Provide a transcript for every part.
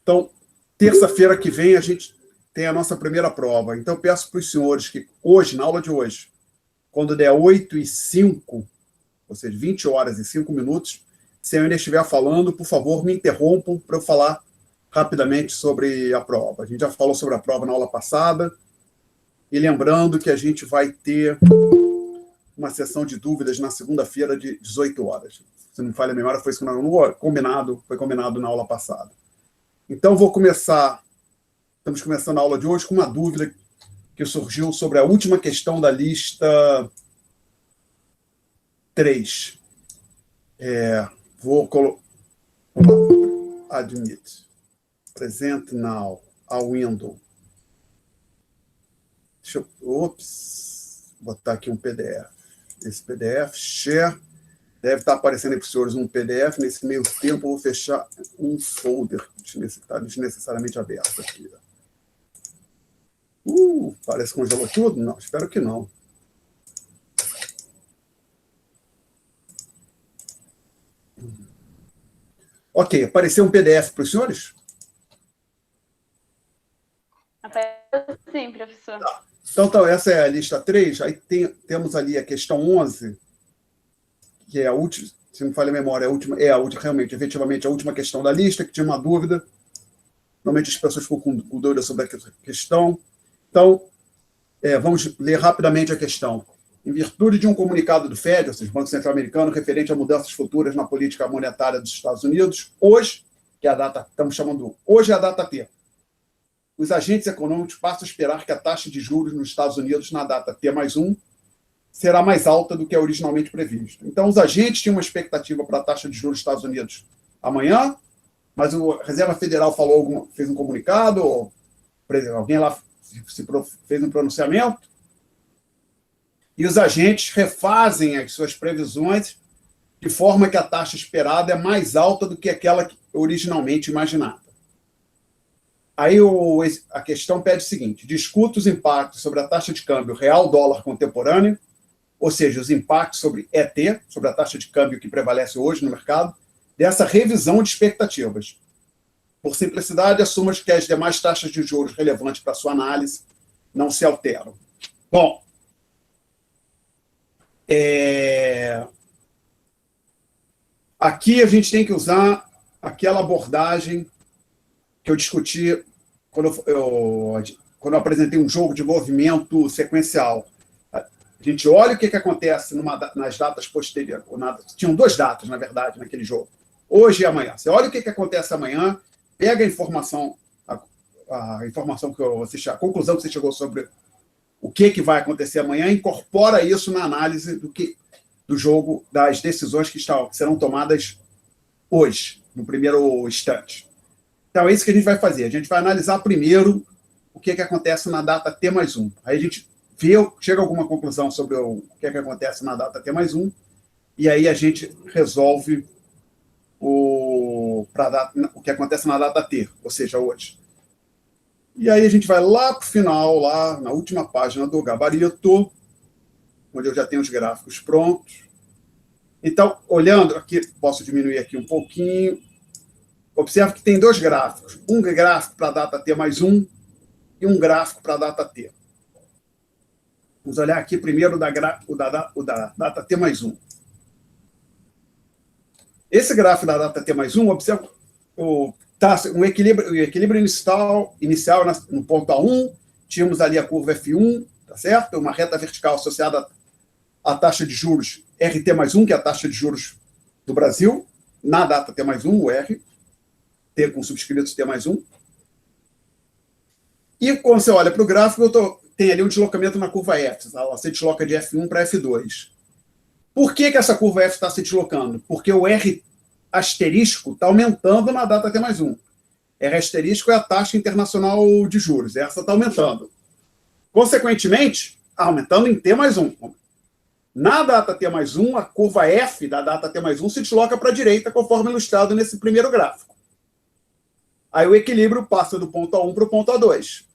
Então, terça-feira que vem, a gente tem a nossa primeira prova. Então, eu peço para os senhores que hoje, na aula de hoje, quando der 8h05, ou seja, 20 horas e 5 minutos, se eu ainda estiver falando, por favor, me interrompam para eu falar rapidamente sobre a prova. A gente já falou sobre a prova na aula passada, e lembrando que a gente vai ter uma sessão de dúvidas na segunda-feira de 18 horas. Se não me falha a memória, foi combinado na aula passada. Então, estamos começando a aula de hoje com uma dúvida que surgiu sobre a última questão da lista 3. Vou colocar admit, present now, a window. Botar aqui um PDF. Esse PDF, share, deve estar aparecendo aí para os senhores um PDF. Nesse meio tempo, eu vou fechar um folder que está desnecessariamente aberto aqui. Parece que congelou tudo? Não, espero que não. Ok, apareceu um PDF para os senhores? Apareceu sim, professor. Tá. Então, essa é a lista 3. Aí temos ali a questão 11, que é a última, se não me falha a memória, realmente, efetivamente, a última questão da lista, que tinha uma dúvida. Normalmente as pessoas ficam com dúvida sobre a questão. Então, vamos ler rapidamente a questão. Em virtude de um comunicado do FED, ou seja, Banco Central Americano, referente a mudanças futuras na política monetária dos Estados Unidos, hoje, que é a data, estamos chamando, hoje é a data T. Os agentes econômicos passam a esperar que a taxa de juros nos Estados Unidos, na data T+1, será mais alta do que é originalmente previsto. Então, os agentes tinham uma expectativa para a taxa de juros dos Estados Unidos amanhã, mas a Reserva Federal fez um comunicado, ou, por exemplo, alguém lá fez um pronunciamento, e os agentes refazem as suas previsões de forma que a taxa esperada é mais alta do que aquela originalmente imaginada. Aí a questão pede o seguinte: discuta os impactos sobre a taxa de câmbio real-dólar contemporâneo, ou seja, os impactos sobre ET, sobre a taxa de câmbio que prevalece hoje no mercado, dessa revisão de expectativas. Por simplicidade, assuma que as demais taxas de juros relevantes para a sua análise não se alteram. Bom, aqui a gente tem que usar aquela abordagem que eu discuti quando eu apresentei um jogo de movimento sequencial. A gente olha o que acontece nas datas posteriores. Tinham 2 datas, na verdade, naquele jogo. Hoje e amanhã. Você olha o que acontece amanhã, pega a informação a conclusão que você chegou sobre o que vai acontecer amanhã, incorpora isso na análise do jogo, das decisões que serão tomadas hoje, no primeiro instante. Então, é isso que a gente vai fazer. A gente vai analisar primeiro o que acontece na data T+1. Aí a gente chega a alguma conclusão sobre o que acontece na data T+1, e aí a gente resolve o que acontece na data T, ou seja, hoje. E aí a gente vai lá para o final, lá na última página do gabarito, onde eu já tenho os gráficos prontos. Então, olhando aqui, posso diminuir aqui um pouquinho. Observe que tem 2 gráficos. Um gráfico para a data T+1 e um gráfico para a data T. Vamos olhar aqui primeiro o da data T+1. Esse gráfico da data T+1, observa o equilíbrio inicial no ponto A1, tínhamos ali a curva F1, tá certo? Uma reta vertical associada à taxa de juros RT+1, que é a taxa de juros do Brasil, na data T+1, o R, T com subscritos T+1. E quando você olha para o gráfico, tem ali um deslocamento na curva F, ela se desloca de F1 para F2. Por que essa curva F está se deslocando? Porque o R asterisco está aumentando na data T+1. R asterisco é a taxa internacional de juros, essa está aumentando. Consequentemente, aumentando em T+1. Na data T+1, a curva F da data T+1 se desloca para a direita, conforme ilustrado nesse primeiro gráfico. Aí o equilíbrio passa do ponto A1 para o ponto A2.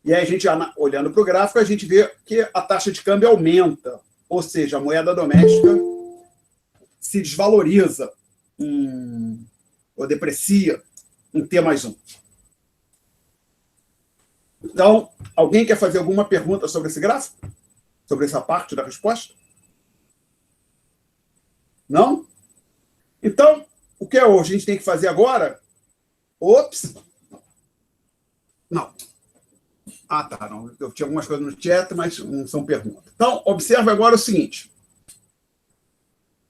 E aí a gente, olhando para o gráfico, a gente vê que a taxa de câmbio aumenta, ou seja, a moeda doméstica se desvaloriza ou deprecia em T mais 1. Então, alguém quer fazer alguma pergunta sobre esse gráfico? Sobre essa parte da resposta? Não? Então, o que a gente tem que fazer agora? Ops! Não. Ah, tá. Não. Eu tinha algumas coisas no chat, mas não são perguntas. Então, observe agora o seguinte.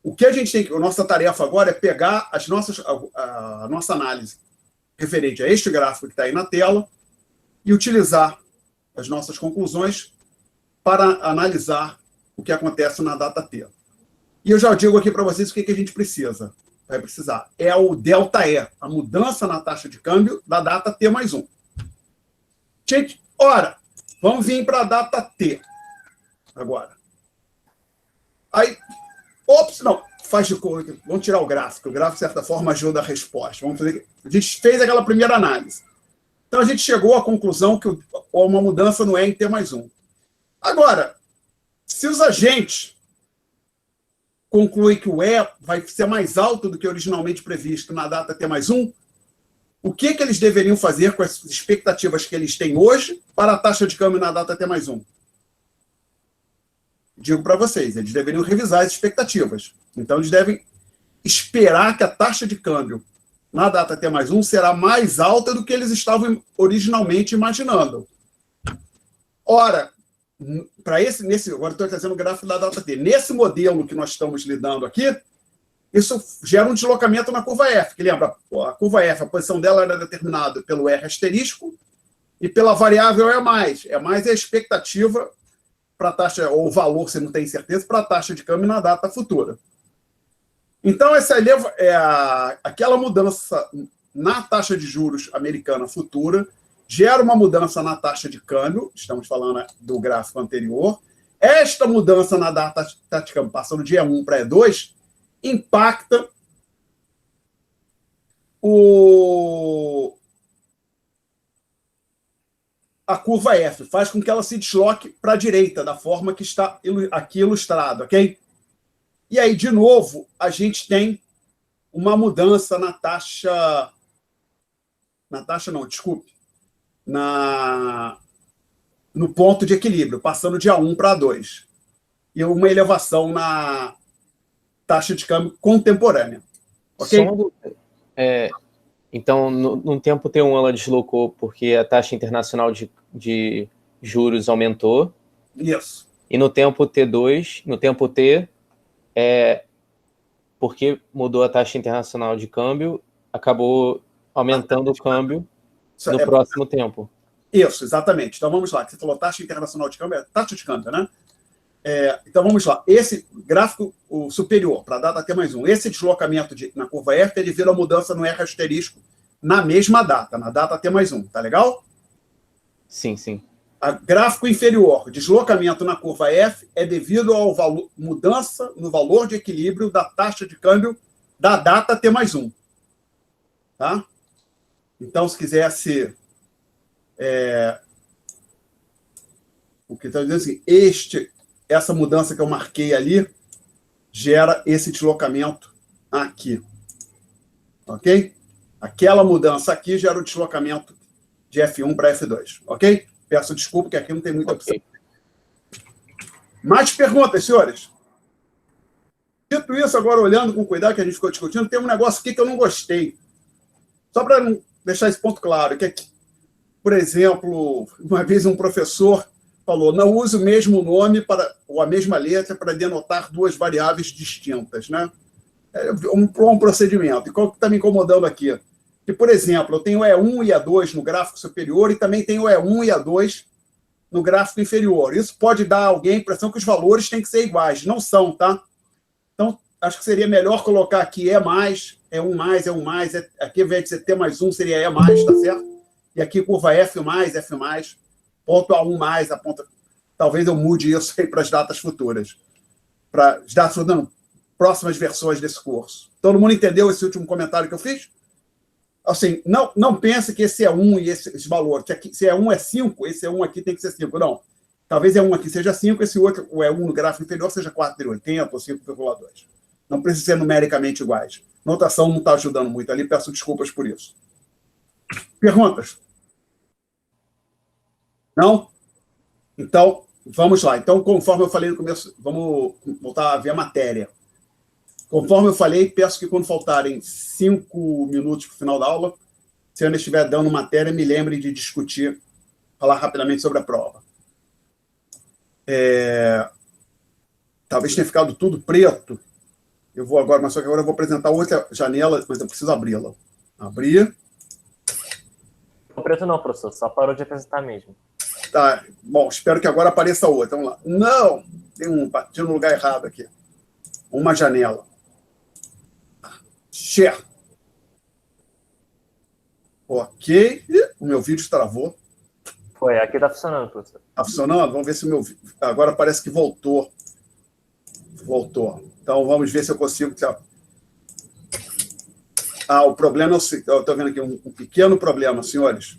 O que a gente tem que... A nossa tarefa agora é pegar a nossa análise referente a este gráfico que está aí na tela e utilizar as nossas conclusões para analisar o que acontece na data T. E eu já digo aqui para vocês o que a gente precisa. Vai precisar. É o ΔE, a mudança na taxa de câmbio da data T mais 1. Gente, ora, vamos vir para a data T agora. Aí, ops, não, faz de conta. Vamos tirar o gráfico. O gráfico, de certa forma, ajuda a resposta. Vamos fazer. A gente fez aquela primeira análise. Então, a gente chegou à conclusão que uma mudança não é em T mais 1. Agora, se os agentes concluem que o E vai ser mais alto do que originalmente previsto na data T mais 1, o que eles deveriam fazer com as expectativas que eles têm hoje para a taxa de câmbio na data T mais 1? Digo para vocês, eles deveriam revisar as expectativas. Então, eles devem esperar que a taxa de câmbio na data T mais 1 será mais alta do que eles estavam originalmente imaginando. Ora, para agora estou trazendo o gráfico da data T. Nesse modelo que nós estamos lidando aqui, isso gera um deslocamento na curva F, que lembra, a curva F, a posição dela era determinada pelo R asterisco e pela variável E+. E+ é a expectativa para a taxa, ou o valor, se não tem certeza, para a taxa de câmbio na data futura. Então, aquela mudança na taxa de juros americana futura gera uma mudança na taxa de câmbio, estamos falando do gráfico anterior. Esta mudança na data de câmbio, passando de E1 para E2, impacta a curva F, faz com que ela se desloque para a direita, da forma que está aqui ilustrado, ok? E aí, de novo, a gente tem uma mudança na taxa... Na taxa não, desculpe. No ponto de equilíbrio, passando de A1 para A2. E uma elevação na taxa de câmbio contemporânea. Ok? Então, no tempo T1 ela deslocou porque a taxa internacional de juros aumentou. Isso. E no tempo T2, no tempo T, porque mudou a taxa internacional de câmbio, acabou aumentando o câmbio no próximo tempo. Isso, exatamente. Então, vamos lá. Você falou taxa internacional de câmbio, é taxa de câmbio, né? Então, vamos lá. Esse gráfico o superior, para a data T mais 1, esse deslocamento na curva F é devido à mudança no R asterisco na mesma data, na data T mais 1. Tá legal? Sim, sim. Gráfico inferior, deslocamento na curva F, é devido à mudança no valor de equilíbrio da taxa de câmbio da data T mais 1. Tá? Então, se quisesse... o que está dizendo assim, essa mudança que eu marquei ali gera esse deslocamento aqui. Ok? Aquela mudança aqui gera o deslocamento de F1 para F2. Ok? Peço desculpa que aqui não tem muita opção. Mais perguntas, senhores? Dito isso, agora olhando com cuidado que a gente ficou discutindo, tem um negócio aqui que eu não gostei. Só para deixar esse ponto claro, que aqui, por exemplo, uma vez um professor falou, não use o mesmo nome ou a mesma letra para denotar duas variáveis distintas, né? É um procedimento. E qual que está me incomodando aqui? Que, por exemplo, eu tenho E1 e E2 no gráfico superior e também tenho E1 e E2 no gráfico inferior. Isso pode dar a alguém a impressão que os valores têm que ser iguais. Não são, tá? Então, acho que seria melhor colocar aqui E+, E1+, aqui, ao invés de ser T mais 1, seria E+, tá certo? E aqui curva F+, F+, ponto A1+, aponta... Talvez eu mude isso aí para as datas futuras. Para as datas futuras, não, próximas versões desse curso. Todo mundo entendeu esse último comentário que eu fiz? Assim, não pense que esse é 1 e esse valor, que aqui, se é 1 é 5, esse é 1 aqui tem que ser 5. Não. Talvez é 1 aqui seja 5, esse outro, o E1 no gráfico inferior, seja 4,80 ou 5,2. Não precisa ser numericamente iguais. Notação não está ajudando muito ali, peço desculpas por isso. Perguntas? Não? Então, vamos lá. Então, conforme eu falei no começo, vamos voltar a ver a matéria. Conforme eu falei, peço que quando faltarem 5 minutos para o final da aula, se eu ainda estiver dando matéria, me lembre de discutir, falar rapidamente sobre a prova. Talvez tenha ficado tudo preto. Eu vou agora, mas só que agora eu vou apresentar outra janela, mas eu preciso abri-la. Abrir. Não preto não, professor, só parou de apresentar mesmo. Tá, bom, espero que agora apareça outra. Vamos lá. Não! Bati no lugar errado aqui. Uma janela. Share. Ok. O meu vídeo travou. Foi, aqui tá funcionando, professor. Tá funcionando? Vamos ver se o meu vídeo... Agora parece que voltou. Voltou. Então, vamos ver se eu consigo... O problema é o seguinte. Eu estou vendo aqui um pequeno problema, senhores.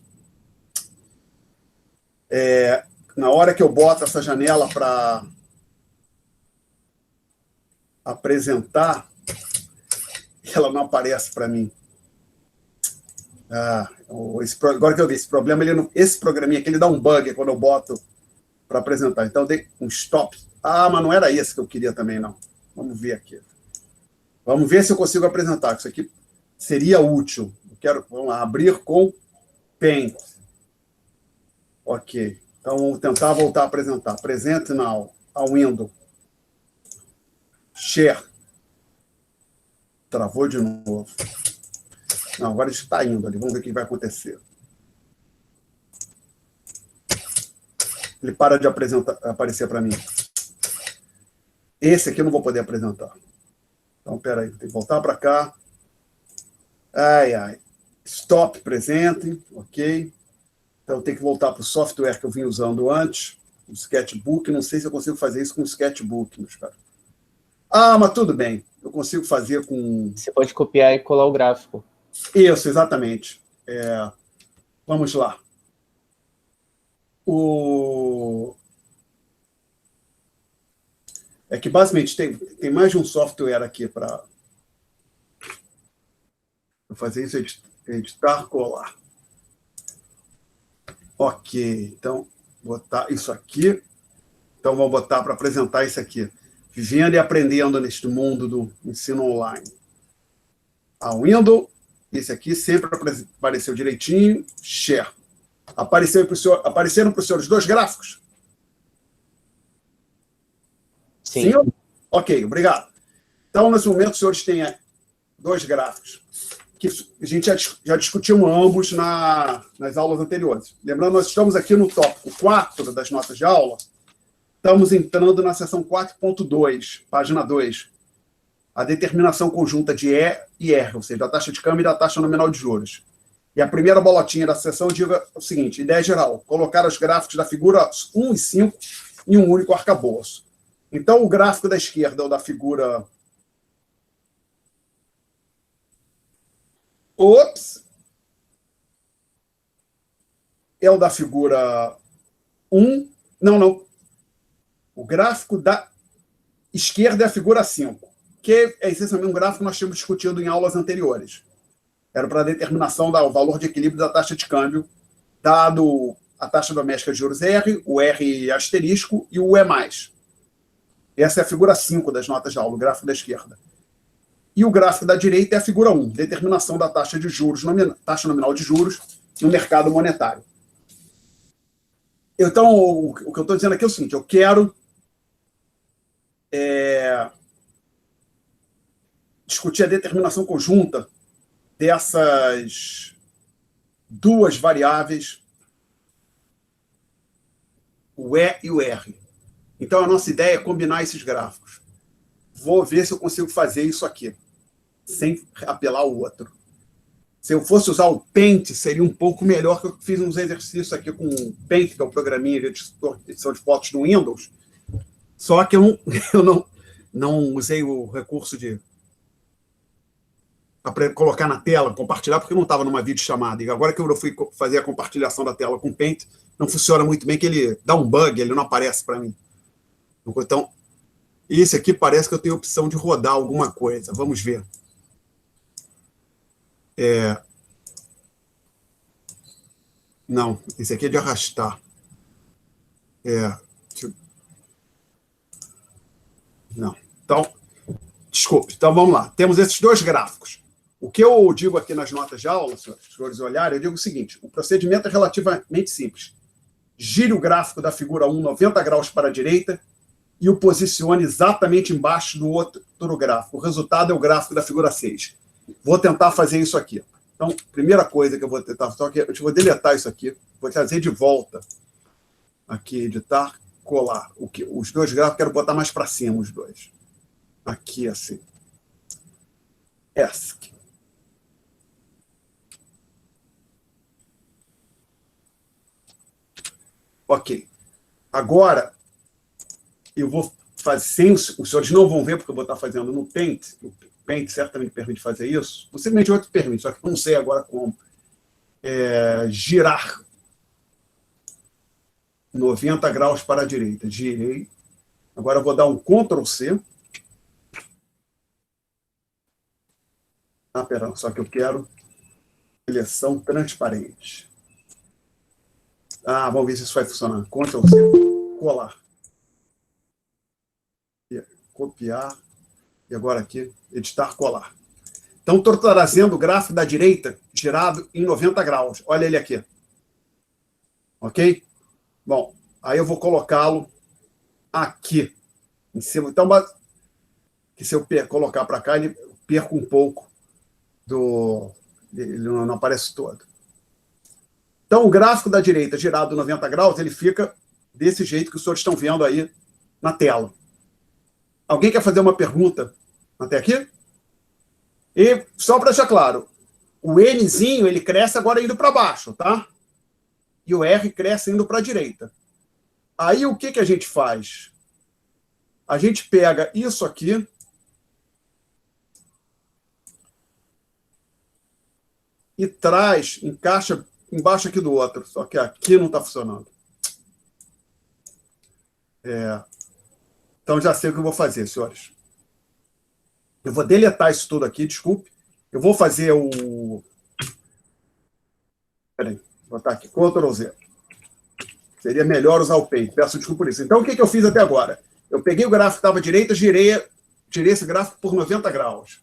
Na hora que eu boto essa janela para apresentar, ela não aparece para mim. Agora que eu vi, esse problema, esse programinha aqui, ele dá um bug quando eu boto para apresentar. Então, eu dei um stop. Mas não era esse que eu queria também, não. Vamos ver aqui. Vamos ver se eu consigo apresentar. Isso aqui seria útil. Vamos lá, abrir com Paint. Ok. Então, vamos tentar voltar a apresentar. Present now, a window. Share. Travou de novo. Não, agora está indo ali. Vamos ver o que vai acontecer. Ele para de aparecer para mim. Esse aqui eu não vou poder apresentar. Então, espera aí. Tem que voltar para cá. Stop presente. Ok. Então, eu tenho que voltar para o software que eu vim usando antes. O Sketchbook. Não sei se eu consigo fazer isso com o Sketchbook, meus caras. Mas tudo bem. Eu consigo fazer com... Você pode copiar e colar o gráfico. Isso, exatamente. Vamos lá. É que, basicamente, tem mais de um software aqui para fazer isso, editar, colar. Ok, então, botar isso aqui. Então, vou botar para apresentar isso aqui. Vivendo e aprendendo neste mundo do ensino online. A window, esse aqui sempre apareceu direitinho. Share. Apareceram para os senhores 2 gráficos? Sim. Ok, obrigado. Então, nesse momento, os senhores têm 2 gráficos, que a gente já discutiu ambos nas aulas anteriores. Lembrando, nós estamos aqui no tópico 4 das notas de aula. Estamos entrando na seção 4.2, página 2. A determinação conjunta de E e R, ou seja, da taxa de câmbio e da taxa nominal de juros. E a primeira bolotinha da seção diga o seguinte: ideia geral, colocar os gráficos da figura 1 e 5 em um único arcabouço. Então, o gráfico da esquerda é o da figura... É o da figura 1. Não. O gráfico da esquerda é a figura 5, que é essencialmente um gráfico que nós tínhamos discutido em aulas anteriores. Era para a determinação do valor de equilíbrio da taxa de câmbio, dado a taxa doméstica de juros R, o R asterisco e o E+. Essa é a figura 5 das notas de aula, o gráfico da esquerda. E o gráfico da direita é a figura 1, determinação da taxa de juros, taxa nominal de juros no mercado monetário. Então, o que eu estou dizendo aqui é o seguinte: eu quero discutir a determinação conjunta dessas 2 variáveis, o E e o R. Então, a nossa ideia é combinar esses gráficos. Vou ver se eu consigo fazer isso aqui, sem apelar ao outro. Se eu fosse usar o Paint, seria um pouco melhor, que eu fiz uns exercícios aqui com o Paint, que é o programinha de edição de fotos no Windows. Só que eu não usei o recurso de colocar na tela, compartilhar, porque eu não estava numa videochamada. E agora que eu fui fazer a compartilhação da tela com o Paint, não funciona muito bem, que ele dá um bug, ele não aparece para mim. Então, esse aqui parece que eu tenho a opção de rodar alguma coisa. Vamos ver. Não, esse aqui é de arrastar. Não. Então, desculpe. Então, vamos lá. Temos esses dois gráficos. O que eu digo aqui nas notas de aula, se os senhores olharem, eu digo o seguinte: o procedimento é relativamente simples. Gire o gráfico da figura 1 90 graus para a direita e o posicione exatamente embaixo do outro gráfico. O resultado é o gráfico da figura 6. Vou tentar fazer isso aqui. Então, primeira coisa que eu vou tentar, só que eu vou deletar isso aqui, vou trazer de volta aqui, editar, colar. Os dois gráficos, quero botar mais para cima os dois. Aqui, assim. Essa aqui. Ok. Agora, eu vou fazer sem... Os senhores não vão ver, porque eu vou estar fazendo no Paint. O Paint certamente permite fazer isso. Possivelmente outro permite, só que não sei agora como. Girar 90 graus para a direita. Girei. Agora eu vou dar um Ctrl+C. Perdão, só que eu quero seleção transparente. Vamos ver se isso vai funcionar. Ctrl+C. Colar. Copiar. E agora aqui, editar, colar. Então, estou trazendo o gráfico da direita girado em 90 graus. Olha ele aqui. Ok? Bom, aí eu vou colocá-lo aqui, em cima. Então, que se eu colocar para cá, ele perca um pouco do... Ele não aparece todo. Então, o gráfico da direita girado 90 graus, ele fica desse jeito que os senhores estão vendo aí na tela. Alguém quer fazer uma pergunta até aqui? E só para deixar claro, o Nzinho, ele cresce agora indo para baixo, tá? E o R cresce indo para a direita. Aí o que a gente faz? A gente pega isso aqui e traz, encaixa embaixo aqui do outro, só que aqui não está funcionando. Então já sei o que eu vou fazer, senhores. Eu vou deletar isso tudo aqui, desculpe. Eu vou fazer o... Peraí, vou botar aqui, Ctrl+Z. Seria melhor usar o Paint, peço desculpa por isso. Então, o que eu fiz até agora? Eu peguei o gráfico que estava à direita, girei esse gráfico por 90 graus.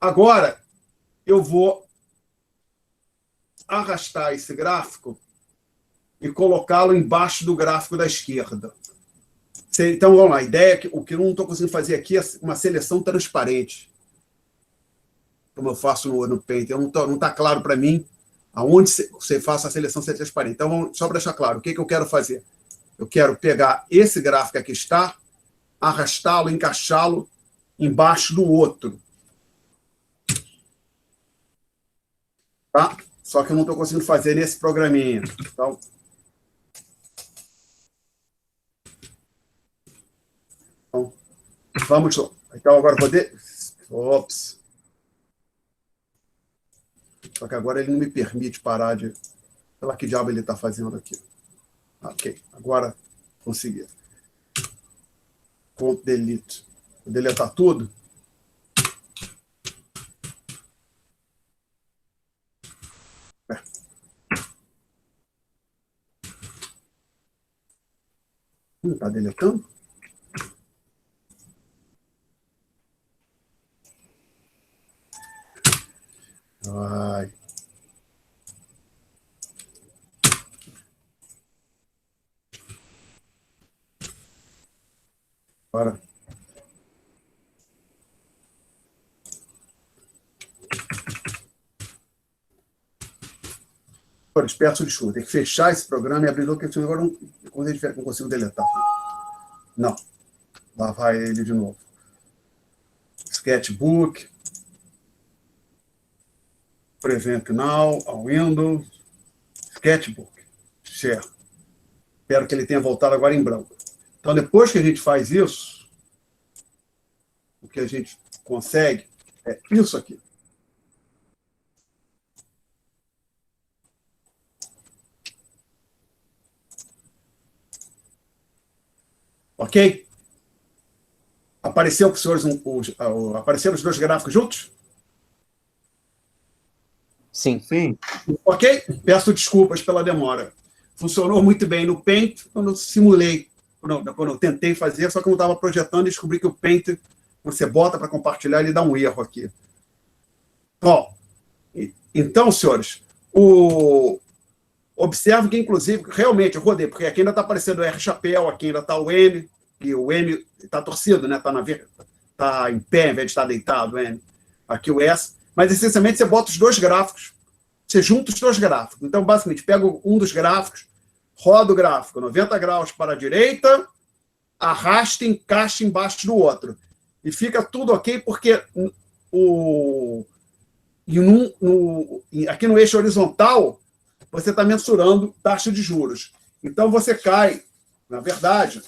Agora, eu vou arrastar esse gráfico e colocá-lo embaixo do gráfico da esquerda. Então, vamos lá. A ideia é que o que eu não estou conseguindo fazer aqui é uma seleção transparente, como eu faço no Paint. Não está claro para mim aonde você faça a seleção ser transparente. Então, só para deixar claro, o que eu quero fazer? Eu quero pegar esse gráfico que aqui está, arrastá-lo, encaixá-lo embaixo do outro. Tá? Só que eu não estou conseguindo fazer nesse programinha. Então vamos lá. Então, agora vou... Ops. Só que agora ele não me permite parar de... Sei lá que diabo ele está fazendo aqui. Ok, agora consegui. Ctrl Delete. Vou deletar tudo. Não está deletando? Ai. Agora. Peço desculpa, tem que fechar esse programa e abrir outro, porque agora quando ele tiver, não consigo deletar. Não. Lá vai ele de novo. Sketchbook. Prevent Now, a Windows. Sketchbook. Share. Espero que ele tenha voltado agora em branco. Então, depois que a gente faz isso, o que a gente consegue é isso aqui. Ok? Apareceu para os senhores apareceram os dois gráficos juntos? Sim. Sim. Ok? Peço desculpas pela demora. Funcionou muito bem no Paint quando eu simulei, quando eu tentei fazer, só que eu não estava projetando e descobri que o Paint, você bota para compartilhar, ele dá um erro aqui. Bom, então, senhores, observo que, inclusive, realmente, eu rodei, porque aqui ainda está aparecendo o R chapéu, aqui ainda está o M, e o M está torcido, né? Está em pé, em vez de estar deitado, o M. Aqui o S. Mas, essencialmente, você bota os dois gráficos, você junta os dois gráficos. Então, basicamente, pega um dos gráficos, roda o gráfico 90 graus para a direita, arrasta e encaixa embaixo do outro. E fica tudo ok, porque aqui no eixo horizontal, você está mensurando taxa de juros. Então, você cai, na verdade,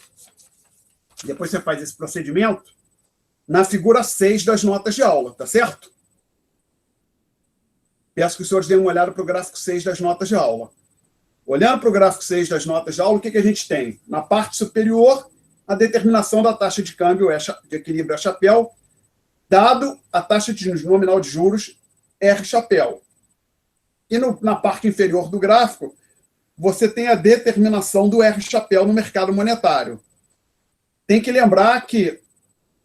depois você faz esse procedimento, na figura 6 das notas de aula, tá certo? Peço que os senhores deem uma olhada para o gráfico 6 das notas de aula. Olhando para o gráfico 6 das notas de aula, o que a gente tem? Na parte superior, a determinação da taxa de câmbio de equilíbrio a chapéu, dado a taxa de nominal de juros R chapéu. E na parte inferior do gráfico, você tem a determinação do R chapéu no mercado monetário. Tem que lembrar que,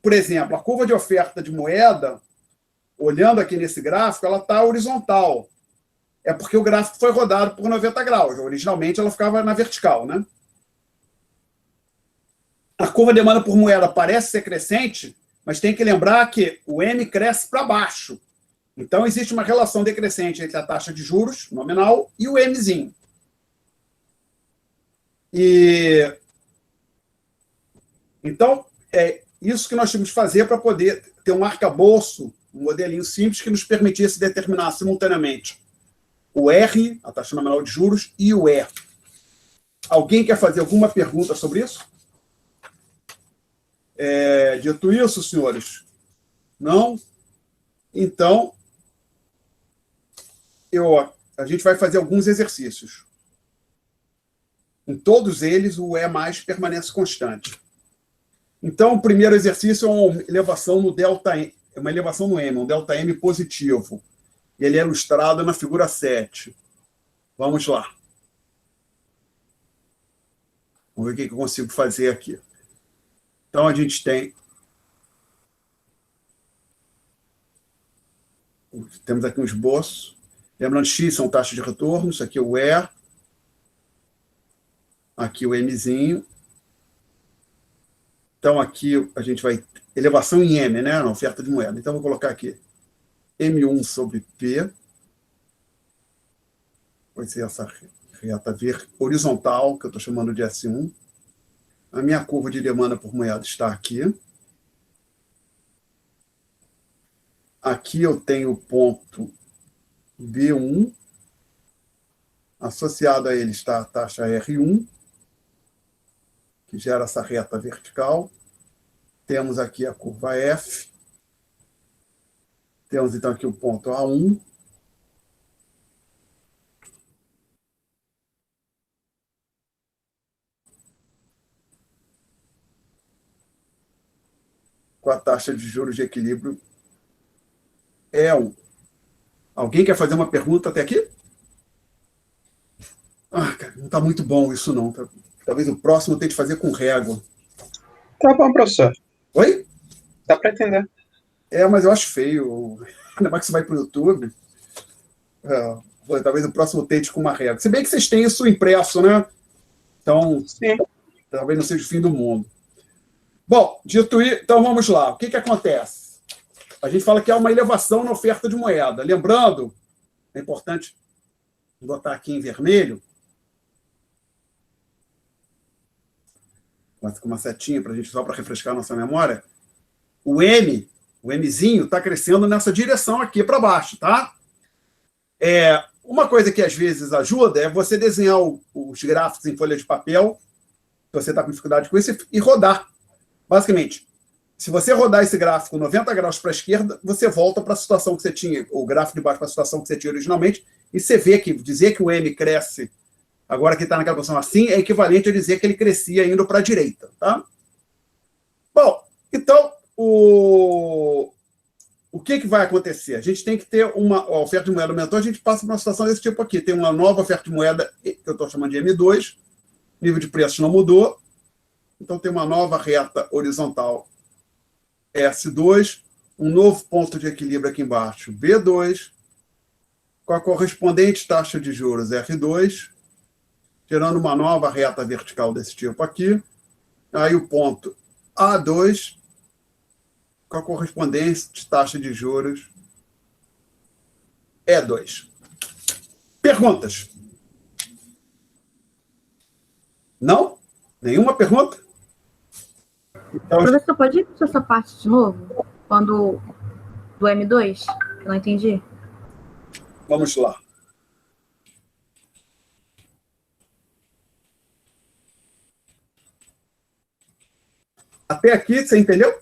por exemplo, a curva de oferta de moeda, olhando aqui nesse gráfico, ela está horizontal. É porque o gráfico foi rodado por 90 graus. Originalmente, ela ficava na vertical, né? A curva de demanda por moeda parece ser crescente, mas tem que lembrar que o M cresce para baixo. Então, existe uma relação decrescente entre a taxa de juros nominal e o Mzinho. Então, é isso que nós tínhamos que fazer para poder ter um arcabouço, um modelinho simples que nos permitisse determinar simultaneamente o R, a taxa nominal de juros, e o E. Alguém quer fazer alguma pergunta sobre isso? Dito isso, senhores, não? Então, a gente vai fazer alguns exercícios. Em todos eles, o E mais permanece constante. Então, o primeiro exercício é uma elevação no delta M, uma elevação no M, um delta M positivo. Ele é ilustrado na figura 7. Vamos lá. Vamos ver o que eu consigo fazer aqui. Então, a gente tem... Temos aqui um esboço. Lembrando, X são taxas de retorno. Isso aqui é o E. Aqui o Mzinho. Então, aqui a gente vai... Elevação em M, né? Na oferta de moeda. Então, vou colocar aqui M1 sobre P. Vai ser essa reta horizontal, que eu estou chamando de S1. A minha curva de demanda por moeda está aqui. Aqui eu tenho o ponto B1. Associado a ele está a taxa R1, que gera essa reta vertical. Temos aqui a curva F. Temos, então, aqui o ponto A1. Com a taxa de juros de equilíbrio E1. Alguém quer fazer uma pergunta até aqui? Cara, não está muito bom isso, não. Talvez o próximo eu tente fazer com régua. Tá bom, professor. Oi? Dá para entender. Mas eu acho feio. Ainda mais que você vai para o YouTube. Talvez o próximo tente com uma régua. Se bem que vocês têm isso impresso, né? Então, sim, talvez não seja o fim do mundo. Bom, dito isso, então vamos lá. O que acontece? A gente fala que há uma elevação na oferta de moeda. Lembrando, é importante botar aqui em vermelho, com uma setinha para a gente, só para refrescar a nossa memória, o Mzinho está crescendo nessa direção aqui para baixo, tá? Uma coisa que às vezes ajuda é você desenhar os gráficos em folha de papel, se você está com dificuldade com isso, e rodar. Basicamente, se você rodar esse gráfico 90 graus para a esquerda, você volta para a situação que você tinha, o gráfico de baixo para a situação que você tinha originalmente, e você vê que dizer que o M cresce agora que está naquela posição assim é equivalente a dizer que ele crescia indo para a direita. Tá? Bom, então, o que vai acontecer? A gente tem que ter a oferta de moeda aumentou, a gente passa por uma situação desse tipo aqui. Tem uma nova oferta de moeda, que eu estou chamando de M2, nível de preços não mudou, então tem uma nova reta horizontal S2, um novo ponto de equilíbrio aqui embaixo, B2, com a correspondente taxa de juros R2, gerando uma nova reta vertical desse tipo aqui, aí o ponto A2, com a correspondente taxa de juros E2. Perguntas? Não? Nenhuma pergunta? Então, Professor, pode ir para essa parte de novo? Quando do M2? Eu não entendi. vamos lá. Até aqui, você entendeu?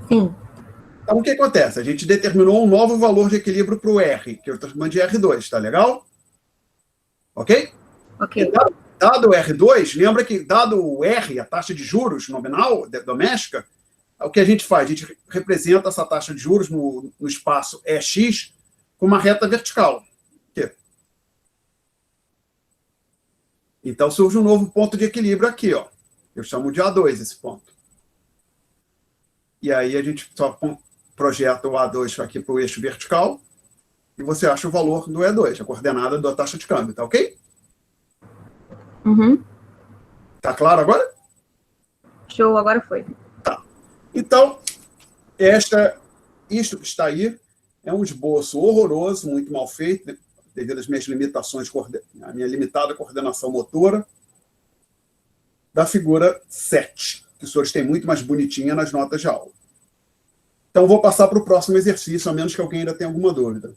Sim. Então, o que acontece? A gente determinou um novo valor de equilíbrio para o R, que eu estou chamando de R2, tá legal? Ok? Ok. Dado o R2, lembra que, dado o R, a taxa de juros nominal doméstica, o que a gente faz? A gente representa essa taxa de juros no espaço EX com uma reta vertical. Então, surge um novo ponto de equilíbrio aqui, ó. Eu chamo de A2 esse ponto. E aí a gente só projeta o A2 aqui para o eixo vertical e você acha o valor do E2, a coordenada da taxa de câmbio, tá ok? Uhum. Tá claro agora? Show, agora foi. Tá. Então, isto que está aí é um esboço horroroso, muito mal feito, devido às minhas limitações, a minha limitada coordenação motora, da figura 7, que os senhores têm muito mais bonitinha nas notas de aula. Então, vou passar para o próximo exercício, a menos que alguém ainda tenha alguma dúvida.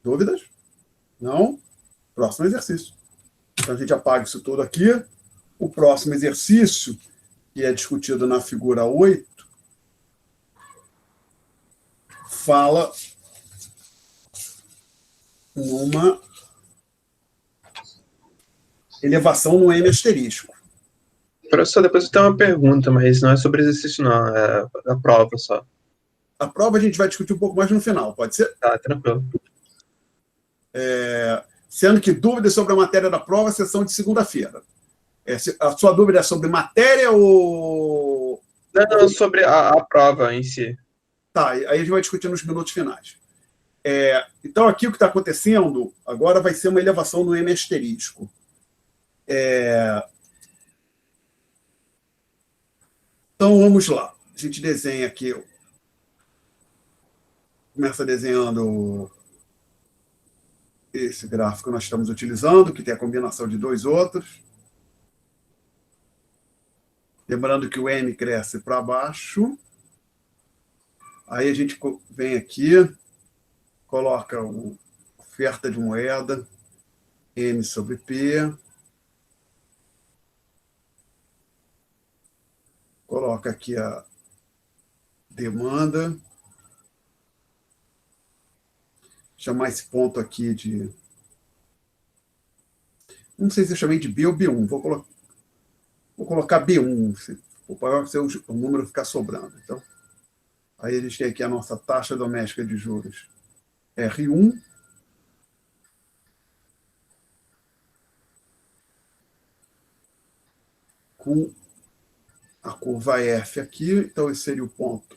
Dúvidas? Não? Próximo exercício. Então, a gente apaga isso tudo aqui. O próximo exercício, que é discutido na figura 8, fala numa elevação no M asterisco. Professor, depois eu tenho uma pergunta, mas não é sobre exercício, não. É a prova só. A prova a gente vai discutir um pouco mais no final, pode ser? Tá, tranquilo. Sendo que dúvidas sobre a matéria da prova, sessão de segunda-feira. A sua dúvida é sobre matéria ou... Não, sobre a prova em si. Tá, aí a gente vai discutir nos minutos finais. Então, aqui o que está acontecendo agora vai ser uma elevação no M asterisco. Então, vamos lá. A gente desenha aqui. Começa desenhando esse gráfico que nós estamos utilizando, que tem a combinação de dois outros. Lembrando que o M cresce para baixo. Aí a gente vem aqui, coloca a oferta de moeda, M sobre P. Coloca aqui a demanda. Chamar esse ponto aqui de... Não sei se eu chamei de B ou B1. Vou colocar B1, para o número ficar sobrando. Então, aí a gente tem aqui a nossa taxa doméstica de juros R1. Com a curva F aqui. Então, esse seria o ponto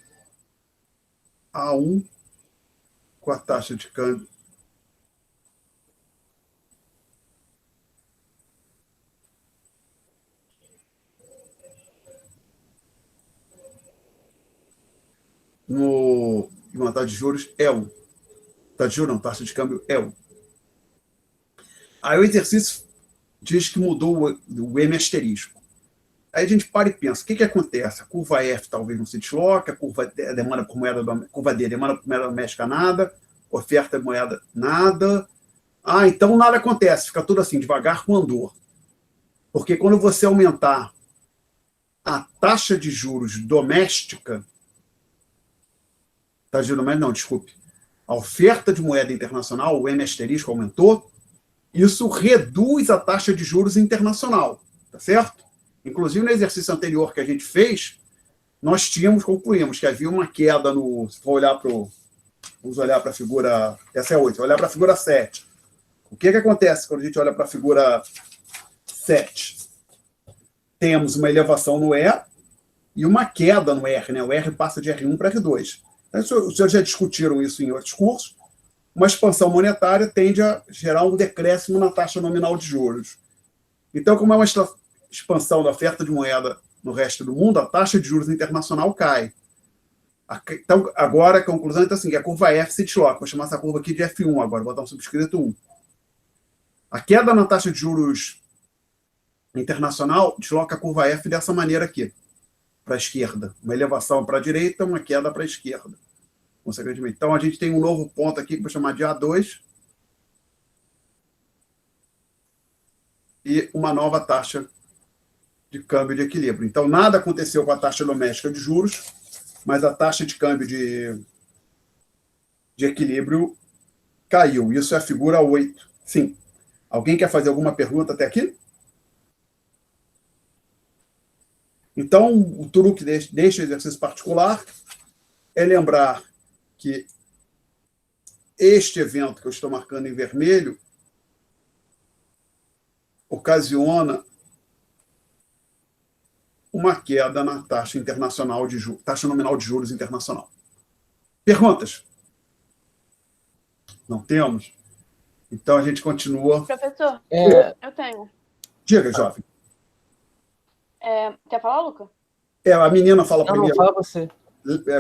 A1 com a taxa de câmbio uma taxa de juros E1. Taxa de juros não, taxa de câmbio E1. Aí o exercício diz que mudou o M asterisco. Aí a gente para e pensa, o que acontece? A curva F talvez não se desloque, a curva D, demanda por moeda doméstica nada, oferta de moeda nada. Então nada acontece, fica tudo assim, devagar com andor. Porque quando você aumentar a taxa de juros doméstica, taxa de juros doméstica, não, desculpe, a oferta de moeda internacional, o M asterisco aumentou, isso reduz a taxa de juros internacional, tá certo? Inclusive, no exercício anterior que a gente fez, nós concluímos que havia uma queda no... Se for olhar vamos olhar para a figura... Essa é 8. Olhar para a figura 7. O que acontece quando a gente olha para a figura 7? Temos uma elevação no E e uma queda no R, né? O R passa de R1 para R2. Os senhores já discutiram isso em outros cursos. Uma expansão monetária tende a gerar um decréscimo na taxa nominal de juros. Então, como é uma expansão da oferta de moeda no resto do mundo, a taxa de juros internacional cai. Então, agora a conclusão é assim, que a curva F se desloca. Vou chamar essa curva aqui de F1 agora, vou botar um subscrito 1. A queda na taxa de juros internacional desloca a curva F dessa maneira aqui, para a esquerda. Uma elevação para a direita, uma queda para a esquerda. Consequentemente. Então, a gente tem um novo ponto aqui que vou chamar de A2 e uma nova taxa de câmbio de equilíbrio. Então, nada aconteceu com a taxa doméstica de juros, mas a taxa de câmbio de equilíbrio caiu. Isso é a figura 8. Sim. Alguém quer fazer alguma pergunta até aqui? Então, o truque deste exercício particular é lembrar que este evento que eu estou marcando em vermelho ocasiona uma queda na taxa internacional de juros, taxa nominal de juros internacional. Perguntas? Não temos? Então a gente continua. Professor, eu tenho. Diga, jovem. Quer falar, Luca? A menina fala primeiro. Não, fala você.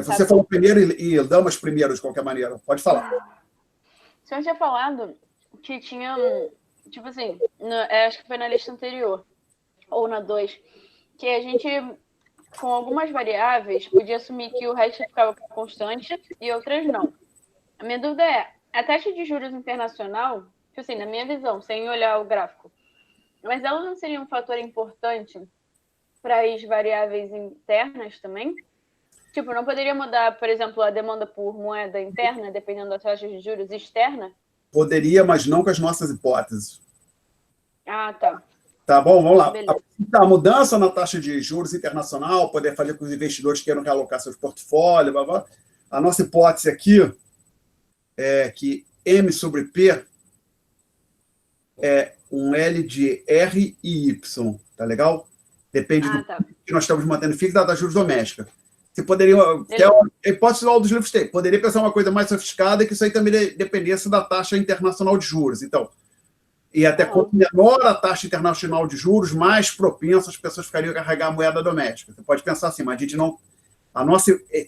Você falou primeiro e damas primeiro, de qualquer maneira. Pode falar. O senhor tinha falado que tinha, tipo assim, acho que foi na lista anterior, ou na 2, que a gente, com algumas variáveis, podia assumir que o resto ficava constante e outras não. A minha dúvida é, a taxa de juros internacional, tipo assim, na minha visão, sem olhar o gráfico, mas ela não seria um fator importante para as variáveis internas também? Tipo, não poderia mudar, por exemplo, a demanda por moeda interna, dependendo da taxa de juros externa? Poderia, mas não com as nossas hipóteses. Ah, tá. Tá bom, vamos lá. Beleza. A mudança na taxa de juros internacional poder fazer com que os investidores queiram realocar seus portfólios, blá, blá. A nossa hipótese aqui é que M sobre P é um L de R e Y, tá legal? Depende do que nós estamos mantendo fixo da taxa de juros doméstica. Você poderia, que é a hipótese dos livros tem, poderia pensar uma coisa mais sofisticada, que isso aí também dependesse da taxa internacional de juros. Então, e até quanto menor a taxa internacional de juros, mais propenso as pessoas ficariam a carregar a moeda doméstica. Você pode pensar assim, mas a gente não...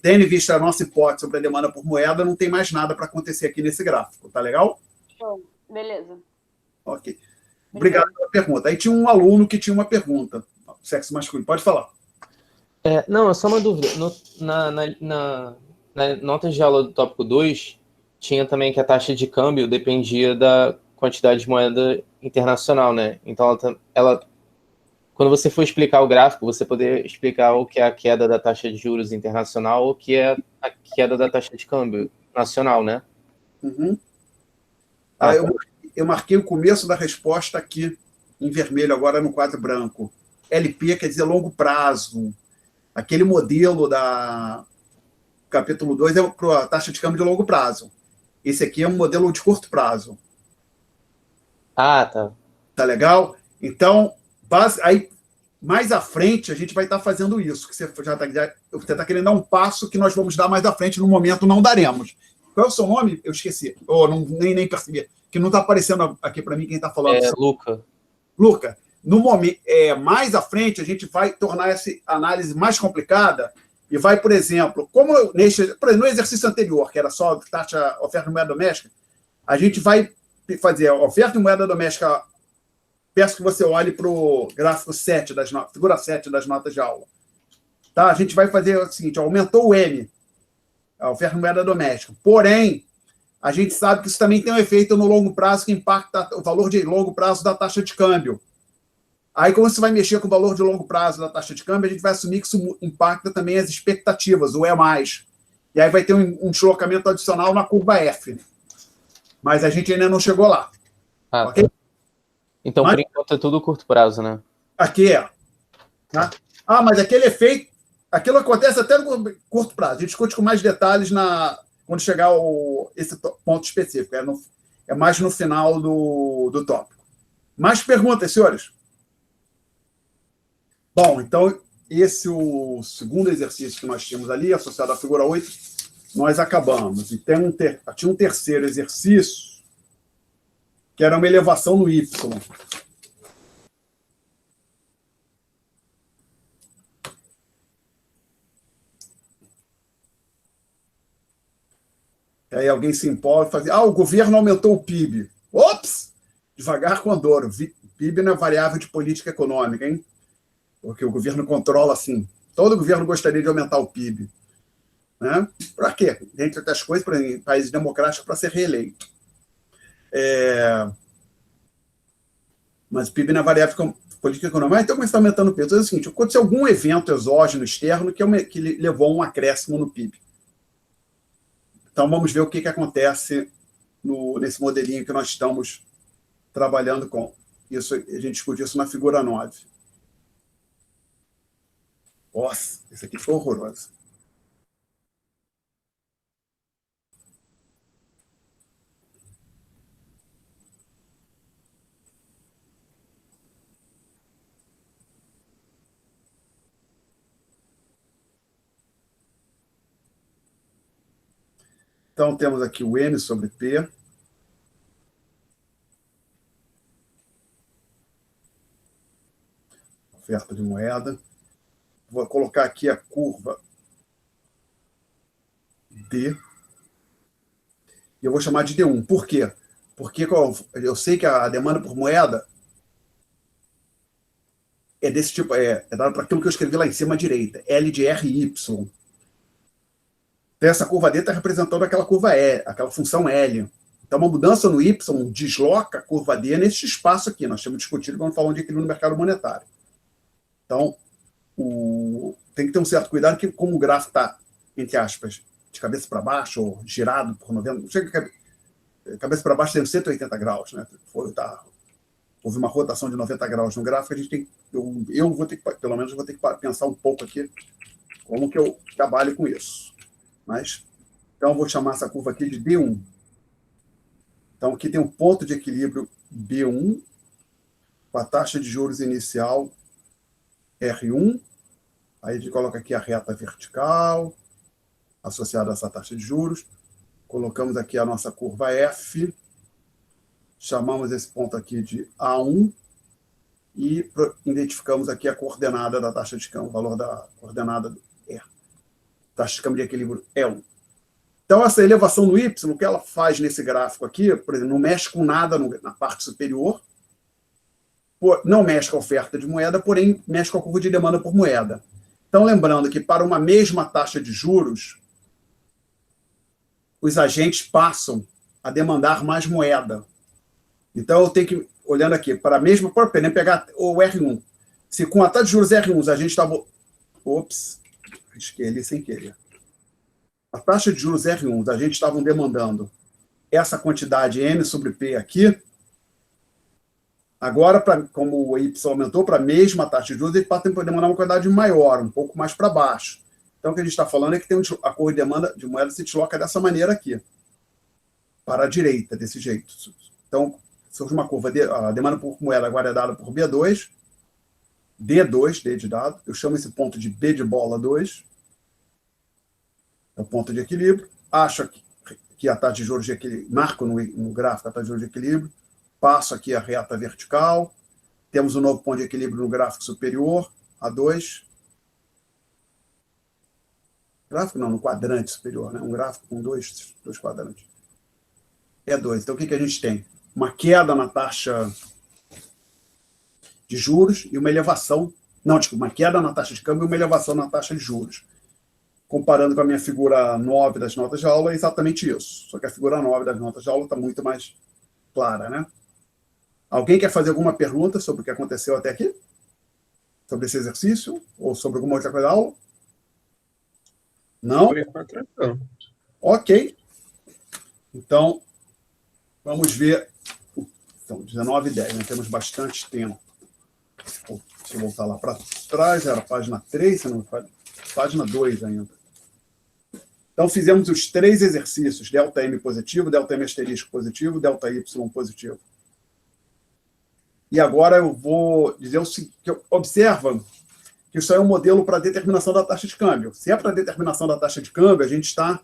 tendo em vista a nossa hipótese sobre a demanda por moeda, não tem mais nada para acontecer aqui nesse gráfico. Tá legal? Show. Beleza. Ok. Obrigado pela pergunta. Aí tinha um aluno que tinha uma pergunta. Sexo masculino. Pode falar. Não, é só uma dúvida. Na nota de aula do tópico 2, tinha também que a taxa de câmbio dependia da quantidade de moeda internacional, né? Então, quando você for explicar o gráfico, você poder explicar o que é a queda da taxa de juros internacional ou o que é a queda da taxa de câmbio nacional, né? Uhum. Eu marquei o começo da resposta aqui, em vermelho, agora no quadro branco. LP quer dizer longo prazo. Aquele modelo da capítulo 2 é para a taxa de câmbio de longo prazo. Esse aqui é um modelo de curto prazo. Ah, tá. Tá legal? Então, aí, mais à frente, a gente vai estar fazendo isso. Que você está querendo dar um passo que nós vamos dar mais à frente, no momento não daremos. Qual é o seu nome? Eu esqueci. Nem percebi. Que não está aparecendo aqui para mim quem está falando. Luca. Luca, no momento, mais à frente, a gente vai tornar essa análise mais complicada e vai, por exemplo, no exercício anterior, que era só taxa oferta de moeda doméstica, a gente vai fazer a oferta de moeda doméstica. Peço que você olhe para o gráfico 7 figura 7 das notas de aula. Tá? A gente vai fazer o seguinte: aumentou o M, a oferta de moeda doméstica. Porém, a gente sabe que isso também tem um efeito no longo prazo que impacta o valor de longo prazo da taxa de câmbio. Aí, como você vai mexer com o valor de longo prazo da taxa de câmbio, a gente vai assumir que isso impacta também as expectativas, o E+. E aí vai ter um deslocamento adicional na curva F. Mas a gente ainda não chegou lá. Ok? Então, por enquanto, é tudo curto prazo, né? Aqui é. Tá? Mas aquele efeito aquilo acontece até no curto prazo. A gente discute com mais detalhes quando chegar esse ponto específico. É mais no final do tópico. Mais perguntas, senhores? Bom, então, esse é o segundo exercício que nós tínhamos ali, associado à figura 8, nós acabamos. E tinha um terceiro exercício, que era uma elevação no Y. Aí alguém se empolga e fala o governo aumentou o PIB. Ops! Devagar com Andorra. O PIB não é variável de política econômica, hein? Porque o governo controla, assim. Todo governo gostaria de aumentar o PIB. Né? Para quê? Dentre outras coisas, em países democráticos, para ser reeleito. Mas o PIB não é variável de política econômica. Então, como está aumentando o PIB? Então, é o seguinte, aconteceu algum evento exógeno externo que levou a um acréscimo no PIB. Então, vamos ver o que acontece nesse modelinho que nós estamos trabalhando com. Isso, a gente discutiu isso na figura 9. Nossa, esse aqui foi horroroso. Então, temos aqui o N sobre P. Oferta de moeda. Vou colocar aqui a curva D. E eu vou chamar de D1. Por quê? Porque eu sei que a demanda por moeda é desse tipo, é dado para aquilo que eu escrevi lá em cima à direita, L de R e Y. Então, essa curva D está representando aquela curva E, aquela função L. Então, uma mudança no Y desloca a curva D nesse espaço aqui. Nós temos discutido quando falamos de equilíbrio no mercado monetário. Então, tem que ter um certo cuidado que, como o gráfico está, entre aspas, de cabeça para baixo, ou girado por 90... Chega cabeça para baixo tem 180 graus, né? Houve uma rotação de 90 graus no gráfico, a gente tem, eu vou ter que, pelo menos, vou ter que pensar um pouco aqui como que eu trabalho com isso. Mas, então, eu vou chamar essa curva aqui de D1. Então, aqui tem um ponto de equilíbrio B1, com a taxa de juros inicial R1. Aí a gente coloca aqui a reta vertical, associada a essa taxa de juros. Colocamos aqui a nossa curva F. Chamamos esse ponto aqui de A1 e identificamos aqui a coordenada da taxa de câmbio, o valor da coordenada E. Taxa de câmbio de equilíbrio E1. Então, essa elevação no Y, o que ela faz nesse gráfico aqui, por exemplo, não mexe com nada na parte superior, não mexe com a oferta de moeda, porém mexe com a curva de demanda por moeda. Então, lembrando que para uma mesma taxa de juros, os agentes passam a demandar mais moeda. Então, eu tenho que, olhando aqui, para a mesma, por exemplo, pegar o R1. Se com a taxa de juros R1 a gente estava... Ops, risquei ali sem querer. A taxa de juros R1, a gente estava demandando essa quantidade M sobre P aqui. Agora, como o Y aumentou para a mesma taxa de juros, ele pode demandar uma quantidade maior, um pouco mais para baixo. Então, o que a gente está falando é que a curva de demanda de moeda se desloca dessa maneira aqui, para a direita, desse jeito. Então, surge uma curva, a demanda por moeda agora é dada por B2, D2, D de dado, eu chamo esse ponto de B de bola 2, é o ponto de equilíbrio, acho que a taxa de juros de equilíbrio, marco no gráfico a taxa de juros de equilíbrio, passo aqui a reta vertical, temos um novo ponto de equilíbrio no gráfico superior, A2, gráfico não, no quadrante superior, né? Um gráfico com dois quadrantes. E2. Então, o que a gente tem? Uma queda na taxa de juros e uma elevação... Não, desculpa, uma queda na taxa de câmbio e uma elevação na taxa de juros. Comparando com a minha figura 9 das notas de aula, é exatamente isso. Só que a figura 9 das notas de aula está muito mais clara, né? Alguém quer fazer alguma pergunta sobre o que aconteceu até aqui? Sobre esse exercício? Ou sobre alguma outra coisa da aula? Não? Ok. Então, vamos ver. Então, 19 e 10, né? Temos bastante tempo. Deixa eu voltar lá para trás, era a página 3, se não me falha. página 2 ainda. Então, fizemos os 3 exercícios, ΔM positivo, ΔM asterisco positivo, ΔY positivo. E agora eu vou dizer o seguinte, observa que isso é um modelo para determinação da taxa de câmbio. Se é para determinação da taxa de câmbio, a gente está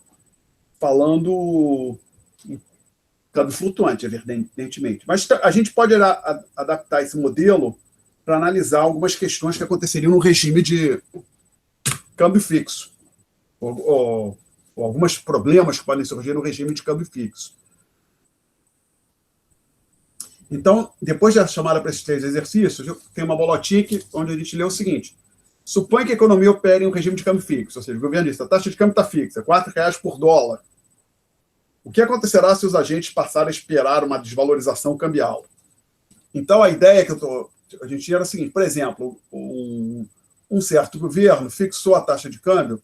falando em câmbio flutuante, evidentemente. Mas a gente pode adaptar esse modelo para analisar algumas questões que aconteceriam no regime de câmbio fixo, ou alguns problemas que podem surgir no regime de câmbio fixo. Então, depois da chamada para esses 3 exercícios, tem uma bolotinha onde a gente lê o seguinte: supõe que a economia opere em um regime de câmbio fixo, ou seja, o governo diz, a taxa de câmbio está fixa, R$4 por dólar. O que acontecerá se os agentes passarem a esperar uma desvalorização cambial? Então, a ideia que a gente tinha era a seguinte: por exemplo, um certo governo fixou a taxa de câmbio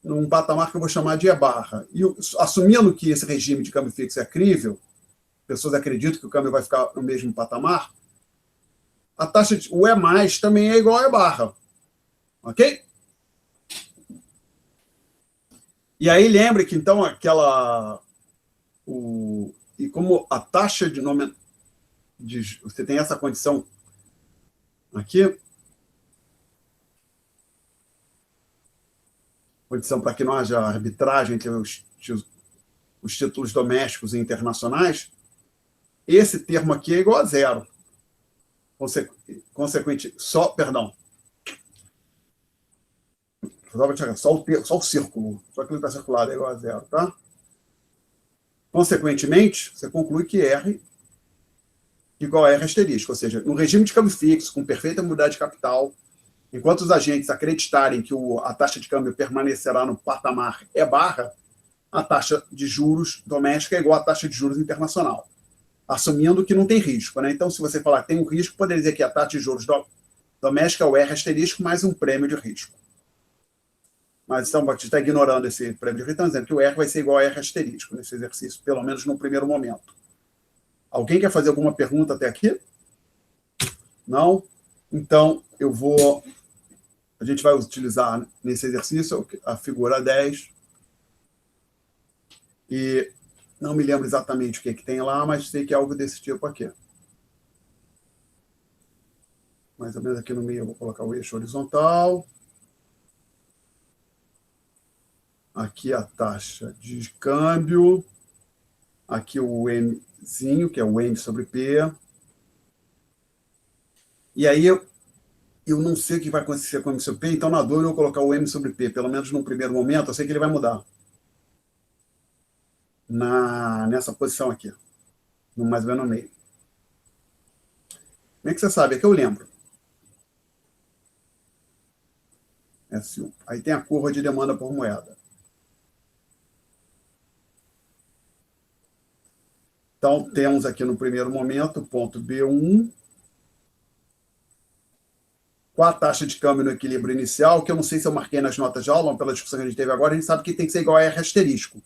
num patamar que eu vou chamar de E-barra. E assumindo que esse regime de câmbio fixo é crível, pessoas acreditam que o câmbio vai ficar no mesmo patamar, a taxa o E+ também é igual a E-barra. Ok? E aí lembre que, então, e como a taxa de você tem essa condição aqui, condição para que não haja arbitragem entre os títulos domésticos e internacionais, esse termo aqui é igual a 0. Consequente, só o círculo, só aquilo que está circulado é igual a 0, tá? Consequentemente, você conclui que R igual a R asterisco, ou seja, no regime de câmbio fixo, com perfeita unidade de capital, enquanto os agentes acreditarem que a taxa de câmbio permanecerá no patamar E-barra, a taxa de juros doméstica é igual à taxa de juros internacional, assumindo que não tem risco, né? Então, se você falar que tem um risco, poderia dizer que a taxa de juros doméstica é o R asterisco mais um prêmio de risco. Mas então, a gente está ignorando esse prêmio de risco, estamos dizendo que o R vai ser igual a R asterisco nesse exercício, pelo menos no primeiro momento. Alguém quer fazer alguma pergunta até aqui? Não? Então, a gente vai utilizar nesse exercício a figura 10. E não me lembro exatamente o que tem lá, mas sei que é algo desse tipo aqui. Mais ou menos aqui no meio eu vou colocar o eixo horizontal. Aqui a taxa de câmbio. Aqui o Mzinho, que é o M sobre P. E aí eu não sei o que vai acontecer com o M sobre P, então na dúvida eu vou colocar o M sobre P, pelo menos no primeiro momento, eu sei que ele vai mudar. Nessa posição aqui, mais ou menos no meio. Como é que você sabe? É que eu lembro. S1. Aí tem a curva de demanda por moeda. Então, temos aqui no primeiro momento o ponto B1, com a taxa de câmbio no equilíbrio inicial, que eu não sei se eu marquei nas notas de aula, pela discussão que a gente teve agora, a gente sabe que tem que ser igual a R asterisco.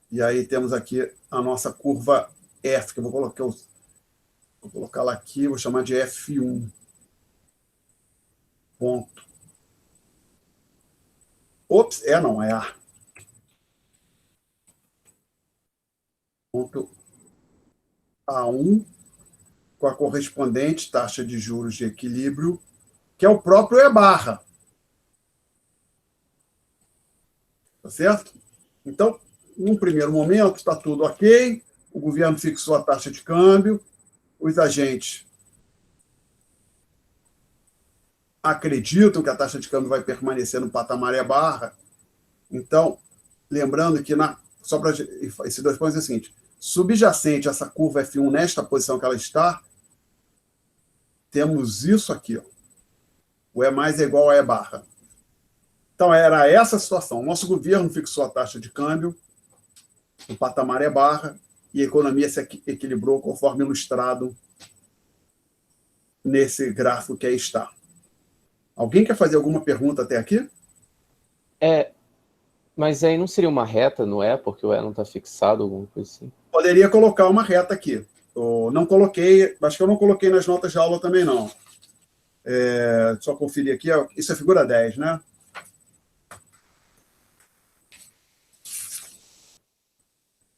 E aí temos aqui a nossa curva F, que eu vou colocar lá aqui, vou chamar de F1. Ponto. Ops, não, é A. Ponto A1, com a correspondente taxa de juros de equilíbrio, que é o próprio E-barra. Tá certo? Então, num primeiro momento, está tudo ok, o governo fixou a taxa de câmbio, os agentes acreditam que a taxa de câmbio vai permanecer no patamar E-barra. Então, lembrando que, só para esses 2 pontos é o seguinte: subjacente a essa curva F1, nesta posição que ela está, temos isso aqui, ó. O E mais é igual a E-barra. Então, era essa a situação. O nosso governo fixou a taxa de câmbio, o patamar E-barra, e a economia se equilibrou conforme ilustrado nesse gráfico que aí está. Alguém quer fazer alguma pergunta até aqui? Mas aí não seria uma reta, não é? Porque o E não está fixado, alguma coisa assim. Poderia colocar uma reta aqui. eu não coloquei, acho que eu não coloquei nas notas de aula também, não. Só conferir aqui, isso é figura 10, né?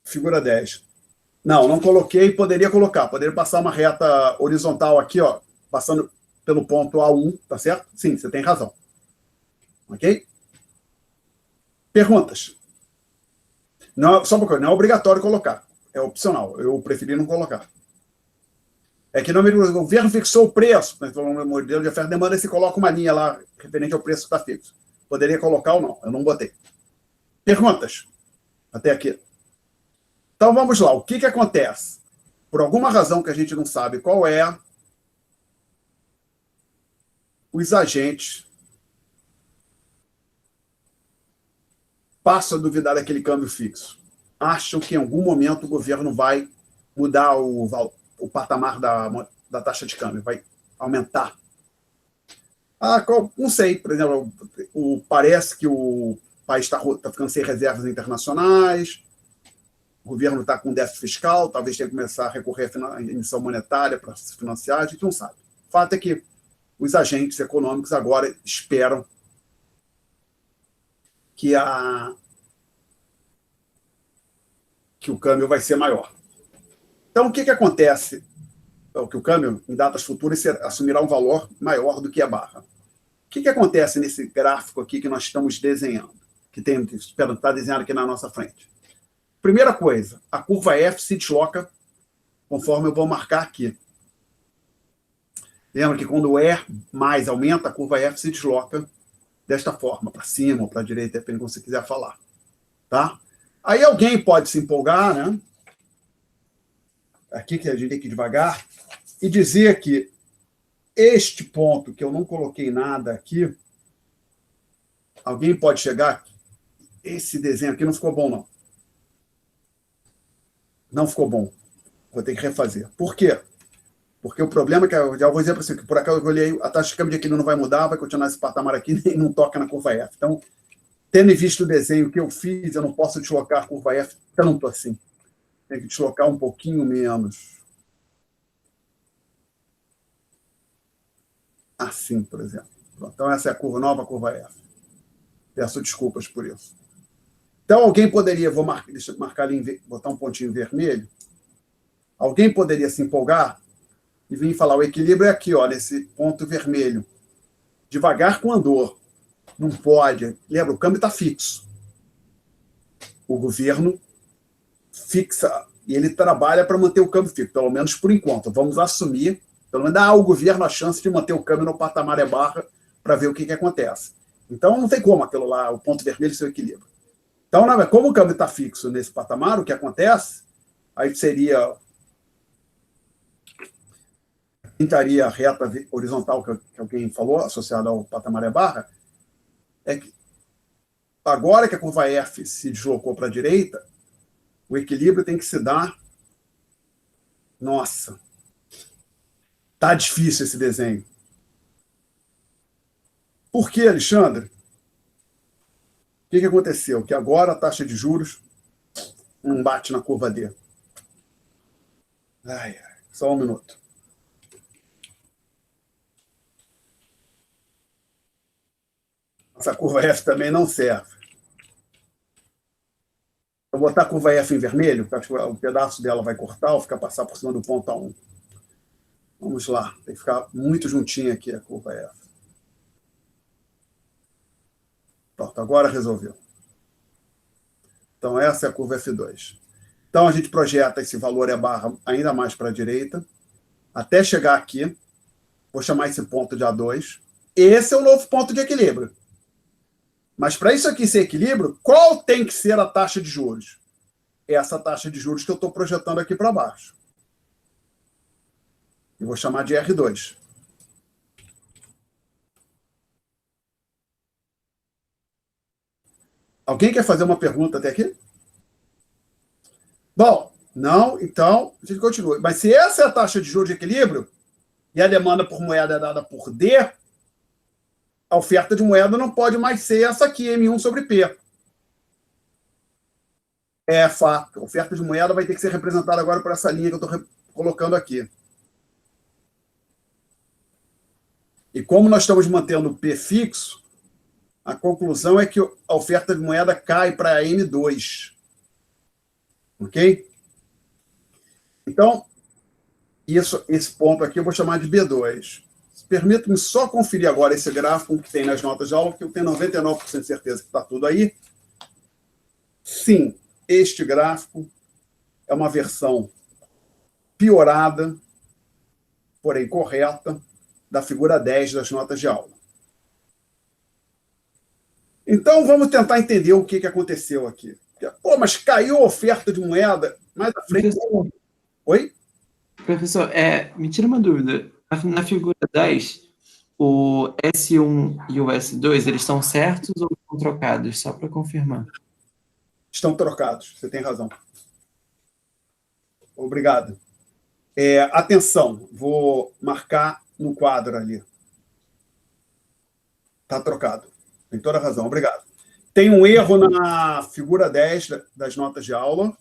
Figura 10. Não coloquei, poderia colocar. Poderia passar uma reta horizontal aqui, ó, passando pelo ponto A1, tá certo? Sim, você tem razão. Ok? Perguntas? Não, só uma coisa, não é obrigatório colocar. É opcional. Eu preferi não colocar. É que o governo fixou o preço, né, no modelo de oferta e demanda, você coloca uma linha lá referente ao preço que está fixo. Poderia colocar ou não, eu não botei. Perguntas? Até aqui. Então vamos lá, o que acontece? Por alguma razão que a gente não sabe qual é, os agentes passam a duvidar daquele câmbio fixo. Acham que em algum momento o governo vai mudar o patamar da taxa de câmbio, vai aumentar. Não sei, por exemplo, parece que o país está ficando sem reservas internacionais, o governo está com déficit fiscal, talvez tenha que começar a recorrer à emissão monetária para se financiar, a gente não sabe. O fato é que os agentes econômicos agora esperam que o câmbio vai ser maior. Então, o que acontece? Que o câmbio, em datas futuras, assumirá um valor maior do que a barra. O que acontece nesse gráfico aqui que nós estamos desenhando? Que está desenhado aqui na nossa frente. Primeira coisa, a curva F se desloca conforme eu vou marcar aqui. Lembra que quando o E mais aumenta, a curva F se desloca desta forma, para cima ou para a direita, depende do que você quiser falar. Tá? Aí alguém pode se empolgar, né? Aqui que a gente tem que ir devagar, e dizer que este ponto, que eu não coloquei nada aqui, alguém pode chegar, esse desenho aqui não ficou bom, não. Não ficou bom. Vou ter que refazer. Por quê? Porque o problema é que, eu já vou dizer para você, que por acaso eu olhei, a taxa de câmbio de aqui não vai mudar, vai continuar esse patamar aqui e não toca na curva F. Então, tendo visto o desenho que eu fiz, eu não posso deslocar a curva F tanto assim. Tem que deslocar um pouquinho menos. Assim, por exemplo. Então, essa é a curva nova, a curva F. Peço desculpas por isso. Então, alguém poderia, deixa eu marcar ali, botar um pontinho vermelho. Alguém poderia se empolgar e vir falar, o equilíbrio é aqui, ó, nesse ponto vermelho. Devagar com andor. Não pode. Lembra, o câmbio está fixo. O governo fixa, e ele trabalha para manter o câmbio fixo, pelo menos por enquanto. Vamos assumir, pelo menos dar ao governo a chance de manter o câmbio no patamar e barra para ver o que acontece. Então, não tem como aquilo lá, o ponto vermelho, ser o equilíbrio. Então, como o câmbio está fixo nesse patamar, o que acontece, aí seria, pintaria a reta horizontal que alguém falou, associada ao patamar e barra, é que agora que a curva F se deslocou para a direita, o equilíbrio tem que se dar. Nossa, tá difícil esse desenho. Por quê, Alexandre? O que aconteceu? Que agora a taxa de juros não bate na curva D. Só um minuto. Essa curva F também não serve. Eu vou botar a curva F em vermelho, porque um pedaço dela vai cortar ou passar por cima do ponto A1. Vamos lá, tem que ficar muito juntinho aqui a curva F. Pronto, agora resolveu. Então, essa é a curva F2. Então, a gente projeta esse valor e a barra ainda mais para a direita, até chegar aqui. Vou chamar esse ponto de A2. Esse é o novo ponto de equilíbrio. Mas, para isso aqui ser equilíbrio, qual tem que ser a taxa de juros? Essa taxa de juros que eu estou projetando aqui para baixo. Eu vou chamar de R2. Alguém quer fazer uma pergunta até aqui? Bom, não, então, a gente continua. Mas se essa é a taxa de juros de equilíbrio, e a demanda por moeda é dada por D, a oferta de moeda não pode mais ser essa aqui, M1 sobre P. É fato. A oferta de moeda vai ter que ser representada agora por essa linha que eu estou colocando aqui. E como nós estamos mantendo o P fixo, a conclusão é que a oferta de moeda cai para M2. Ok? Então, esse ponto aqui eu vou chamar de B2. Permito-me só conferir agora esse gráfico que tem nas notas de aula, que eu tenho 99% de certeza que está tudo aí. Sim, este gráfico é uma versão piorada, porém correta, da figura 10 das notas de aula. Então, vamos tentar entender o que aconteceu aqui. Pô, mas caiu a oferta de moeda mais à frente. Professor, Oi? professor, me tira uma dúvida. Na figura 10, o S1 e o S2, eles estão certos ou estão trocados? Só para confirmar. Estão trocados, você tem razão. Obrigado. Atenção, vou marcar no quadro ali. Está trocado. Tem toda a razão, obrigado. Tem um erro na figura 10 das notas de aula.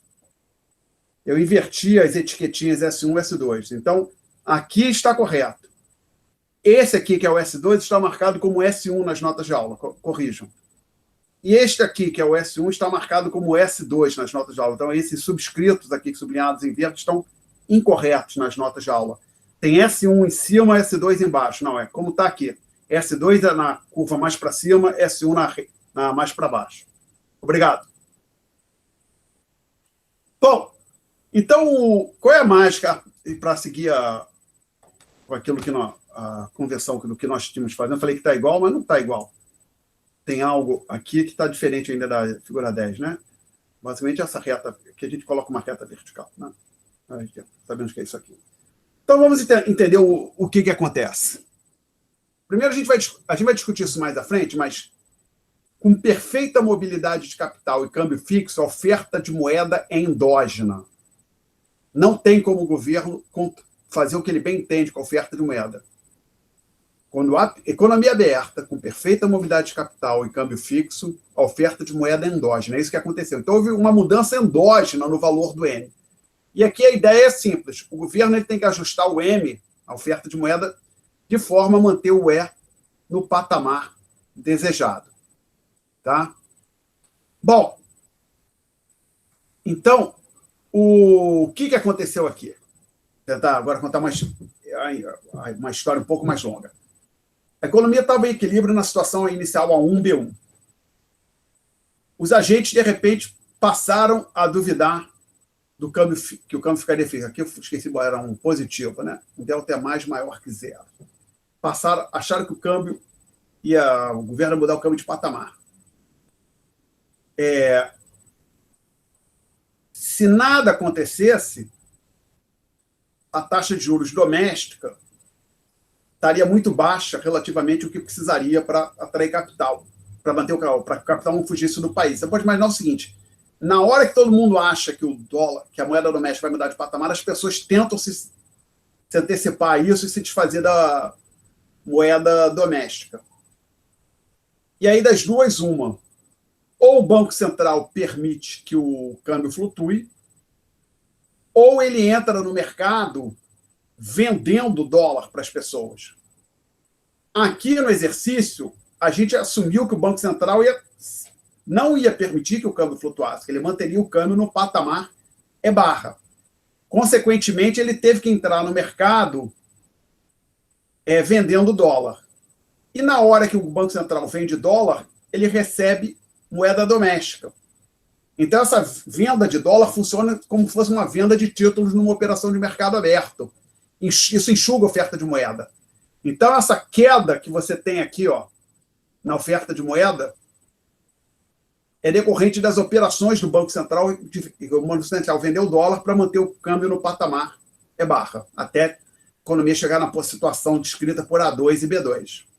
Eu inverti as etiquetinhas S1 e S2. Então, aqui está correto. Esse aqui, que é o S2, está marcado como S1 nas notas de aula. Corrijam. E este aqui, que é o S1, está marcado como S2 nas notas de aula. Então, esses subscritos aqui, sublinhados em verde, estão incorretos nas notas de aula. Tem S1 em cima, S2 embaixo. Não, é como está aqui. S2 é na curva mais para cima, S1 na mais para baixo. Obrigado. Bom, então, qual é a mágica para seguir aquilo que a conversão do que nós tínhamos fazendo? Eu falei que está igual, mas não está igual. Tem algo aqui que está diferente ainda da figura 10, né? Basicamente, essa reta, que a gente coloca uma reta vertical, né? Sabemos que é isso aqui. Então, vamos entender o que acontece. Primeiro, a gente vai discutir isso mais à frente, mas com perfeita mobilidade de capital e câmbio fixo, a oferta de moeda é endógena. Não tem como o governo fazer o que ele bem entende com a oferta de moeda. Quando há economia aberta, com perfeita mobilidade de capital e câmbio fixo, a oferta de moeda é endógena. É isso que aconteceu. Então, houve uma mudança endógena no valor do M. E aqui a ideia é simples. O governo ele tem que ajustar o M, a oferta de moeda, de forma a manter o E no patamar desejado. Tá? Bom, então, o que aconteceu aqui? Vou tentar agora contar uma história um pouco mais longa. A economia estava em equilíbrio na situação inicial A1, B1. Os agentes, de repente, passaram a duvidar do câmbio, que o câmbio ficaria fixo. Aqui eu esqueci, era um positivo, né? Um delta mais maior que zero. Acharam que o câmbio o governo ia mudar o câmbio de patamar. Se nada acontecesse, a taxa de juros doméstica estaria muito baixa relativamente ao que precisaria para atrair capital, para manter para que o capital não fugisse do país. Você pode imaginar o seguinte: na hora que todo mundo acha que o dólar, que a moeda doméstica vai mudar de patamar, as pessoas tentam se antecipar a isso e se desfazer da moeda doméstica. E aí, das duas, uma. Ou o Banco Central permite que o câmbio flutue, ou ele entra no mercado vendendo dólar para as pessoas. Aqui no exercício, a gente assumiu que o Banco Central não ia permitir que o câmbio flutuasse, que ele manteria o câmbio no patamar E-barra. Consequentemente, ele teve que entrar no mercado vendendo dólar. E na hora que o Banco Central vende dólar, ele recebe moeda doméstica. Então, essa venda de dólar funciona como se fosse uma venda de títulos numa operação de mercado aberto. Isso enxuga a oferta de moeda. Então, essa queda que você tem aqui, na oferta de moeda, é decorrente das operações do Banco Central. O Banco Central vendeu o dólar para manter o câmbio no patamar E-barra, até a economia chegar na situação descrita por A2 e B2.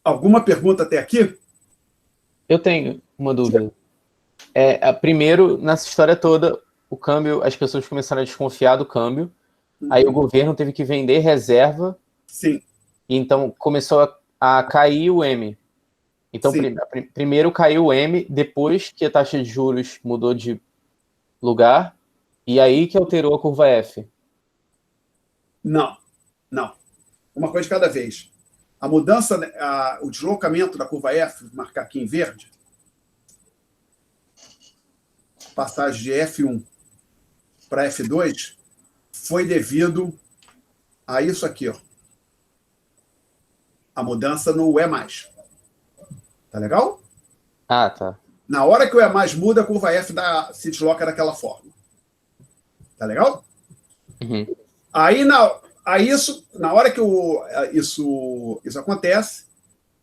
Alguma pergunta até aqui? Eu tenho uma dúvida. Primeiro, nessa história toda, o câmbio, as pessoas começaram a desconfiar do câmbio, aí o governo teve que vender reserva. Sim. E então começou a cair o M. Então, primeiro caiu o M, depois que a taxa de juros mudou de lugar, E aí que alterou a curva F. Não. Uma coisa de cada vez. A mudança, o deslocamento da curva F, vou marcar aqui em verde, passagem de F1 para F2, foi devido a isso aqui, ó. A mudança no E+. Tá legal? Ah, tá. Na hora que o E+ muda, a curva F se desloca daquela forma. Tá legal? Uhum. Aí, na hora que isso acontece,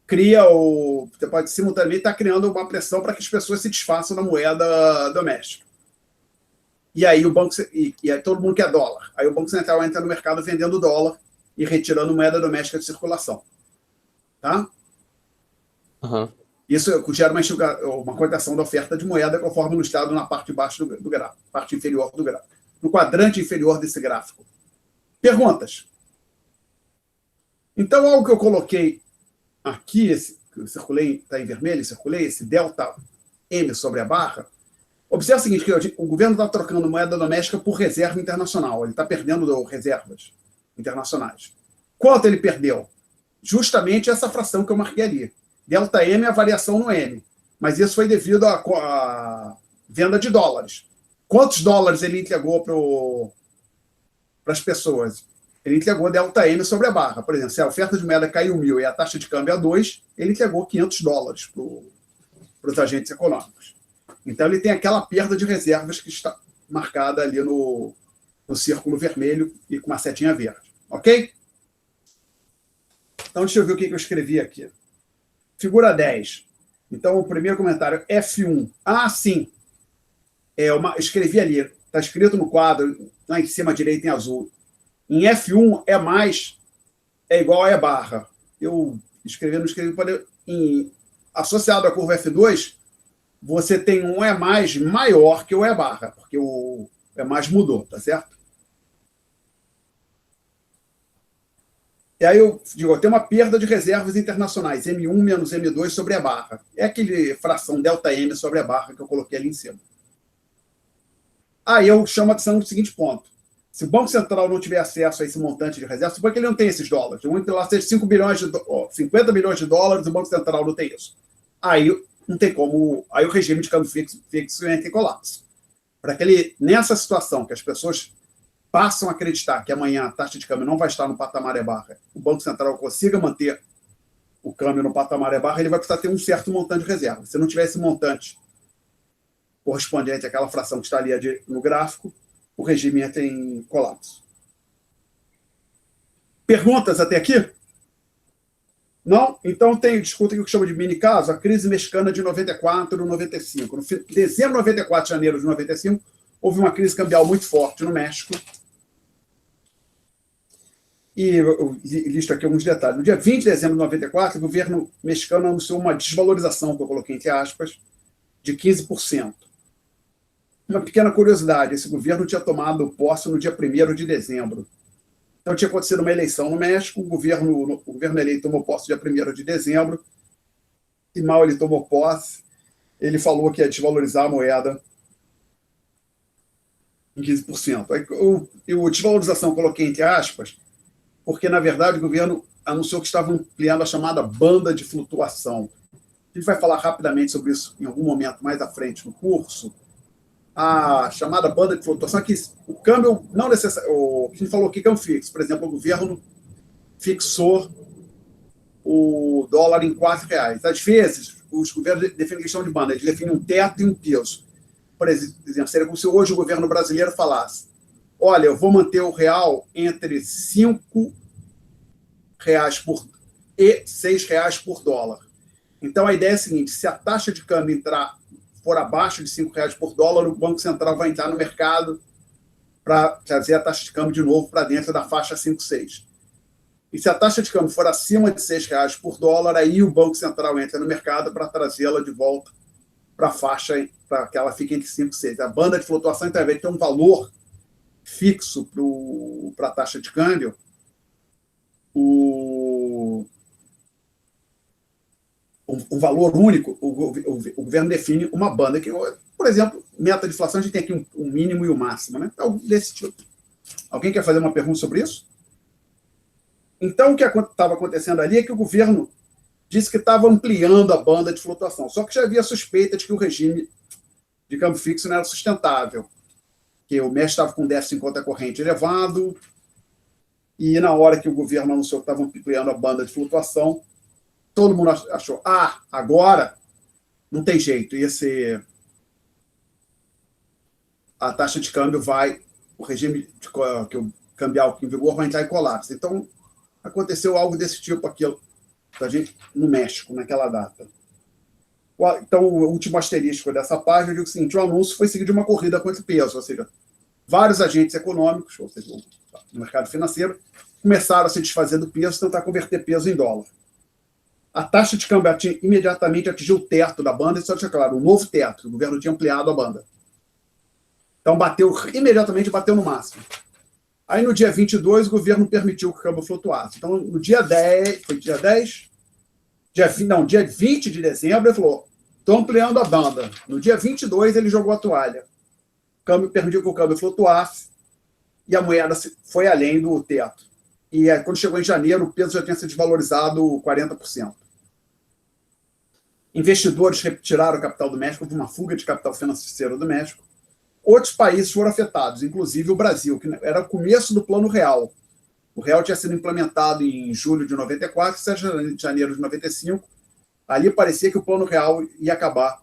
você pode simultaneamente estar criando uma pressão para que as pessoas se desfaçam da moeda doméstica. E aí aí todo mundo quer dólar. Aí o Banco Central entra no mercado vendendo dólar e retirando moeda doméstica de circulação. Tá? Uhum. Isso gera uma cotação da oferta de moeda conforme ilustrado na parte de baixo do gráfico, parte inferior do gráfico, no quadrante inferior desse gráfico. Perguntas? Então, algo que eu coloquei aqui, que eu circulei, está em vermelho, circulei, esse delta M sobre a barra. Observe o seguinte, que o governo está trocando moeda doméstica por reserva internacional. Ele está perdendo reservas internacionais. Quanto ele perdeu? Justamente essa fração que eu marquei ali. Delta M é a variação no M. Mas isso foi devido à venda de dólares. Quantos dólares ele entregou para as pessoas? Ele entregou delta M sobre a barra. Por exemplo, se a oferta de moeda caiu 1.000 e a taxa de câmbio é 2, ele entregou $500 para os agentes econômicos. Então, ele tem aquela perda de reservas que está marcada ali no círculo vermelho e com uma setinha verde. Ok? Então, deixa eu ver o que eu escrevi aqui. Figura 10. Então, o primeiro comentário, F1. Ah, sim. Escrevi ali. Está escrito no quadro, lá em cima à direita em azul. Em F1, é igual a E barra. Eu escrevi, não escrevi. Associado à curva F2, você tem um E maior que o E barra, porque o E mudou, tá certo? E aí eu digo, tem uma perda de reservas internacionais, M1 menos M2 sobre a barra. É aquele fração delta M sobre a barra que eu coloquei ali em cima. Aí eu chamo a atenção no seguinte ponto. Se o Banco Central não tiver acesso a esse montante de reserva, suponho que ele não tem esses dólares. Vamos lá, seja 50 bilhões de dólares, o Banco Central não tem isso. Aí não tem como. Aí o regime de câmbio fixo entra em colapso. Para que ele, nessa situação, que as pessoas passam a acreditar que amanhã a taxa de câmbio não vai estar no patamar E barra, o Banco Central consiga manter o câmbio no patamar E barra, ele vai precisar ter um certo montante de reserva. Se não tiver esse montante correspondente àquela fração que está ali no gráfico, o regime entra em colapso. Perguntas até aqui? Não? Então discuta o que eu chamo de mini caso, a crise mexicana de 94 e 95. No dezembro de 94, janeiro de 95, houve uma crise cambial muito forte no México. E eu listo aqui alguns detalhes. No dia 20 de dezembro de 94, o governo mexicano anunciou uma desvalorização, que eu coloquei entre aspas, de 15%. Uma pequena curiosidade, esse governo tinha tomado posse no dia 1º de dezembro. Então tinha acontecido uma eleição no México, o governo eleito tomou posse dia 1º de dezembro, e mal ele tomou posse, ele falou que ia desvalorizar a moeda em 15%. A desvalorização eu coloquei entre aspas, porque, na verdade, o governo anunciou que estava ampliando a chamada banda de flutuação. A gente vai falar rapidamente sobre isso em algum momento mais à frente no curso. A chamada banda de flutuação é que o câmbio não necessariamente. A gente falou aqui câmbio fixo. Por exemplo, o governo fixou o dólar em R$4. Às vezes, os governos definem questão de banda, eles definem um teto e um peso. Por exemplo, seria como se hoje o governo brasileiro falasse: olha, eu vou manter o real entre R$5 e R$6 por dólar. Então, a ideia é a seguinte: se a taxa de câmbio for abaixo de R$5 por dólar, o Banco Central vai entrar no mercado para trazer a taxa de câmbio de novo para dentro da faixa 5, 6. E se a taxa de câmbio for acima de R$6 por dólar, aí o Banco Central entra no mercado para trazê-la de volta para a faixa, para que ela fique entre 5 e 6. A banda de flutuação, então, ao invés de ter um valor fixo para a taxa de câmbio, o um valor único, o governo define uma banda, que, por exemplo, meta de inflação, a gente tem aqui um mínimo e um máximo, né? Algo desse tipo. Alguém quer fazer uma pergunta sobre isso? Então, o que estava acontecendo ali é que o governo disse que estava ampliando a banda de flutuação, só que já havia suspeita de que o regime de câmbio fixo não era sustentável, que o MES estava com déficit em conta corrente elevado, e na hora que o governo anunciou que estava ampliando a banda de flutuação, todo mundo achou, agora não tem jeito, a taxa de câmbio o regime cambial em vigor vai entrar em colapso. Então, aconteceu algo desse tipo aqui da gente no México, naquela data. Então, o último asterisco dessa página, eu digo o seguinte, o anúncio foi seguido de uma corrida contra o peso, ou seja, vários agentes econômicos, ou seja, no mercado financeiro, começaram a se desfazer do peso e tentar converter peso em dólar. A taxa de câmbio imediatamente atingiu o teto da banda, isso é claro, um novo teto, o governo tinha ampliado a banda. Então, imediatamente bateu no máximo. Aí, no dia 22, o governo permitiu que o câmbio flutuasse. Então, no dia 10, foi dia 10? Dia 20 de dezembro, ele falou, estou ampliando a banda. No dia 22, ele jogou a toalha. O câmbio permitiu que o câmbio flutuasse e a moeda foi além do teto. E quando chegou em janeiro, o peso já tinha se desvalorizado 40%. Investidores retiraram o capital do México, houve uma fuga de capital financeiro do México. Outros países foram afetados, inclusive o Brasil, que era o começo do Plano Real. O Real tinha sido implementado em julho de 94, 7 de janeiro de 95. Ali parecia que o Plano Real ia acabar.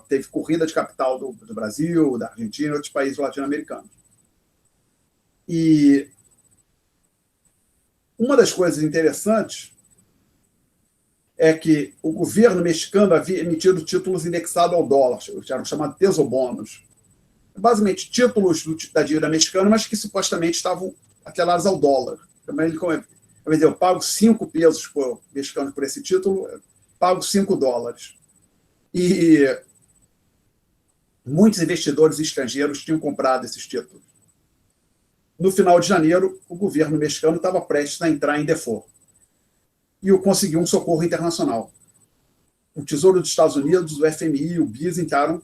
Teve corrida de capital do Brasil, da Argentina e outros países latino-americanos. E uma das coisas interessantes é que o governo mexicano havia emitido títulos indexados ao dólar, eram chamados tesobônus. Basicamente, títulos da dívida mexicana, mas que supostamente estavam atrelados ao dólar. Também eu pago 5 pesos mexicanos por esse título, pago 5 dólares. E muitos investidores estrangeiros tinham comprado esses títulos. No final de janeiro, o governo mexicano estava prestes a entrar em default. E conseguiu um socorro internacional. O Tesouro dos Estados Unidos, o FMI e o BIS entraram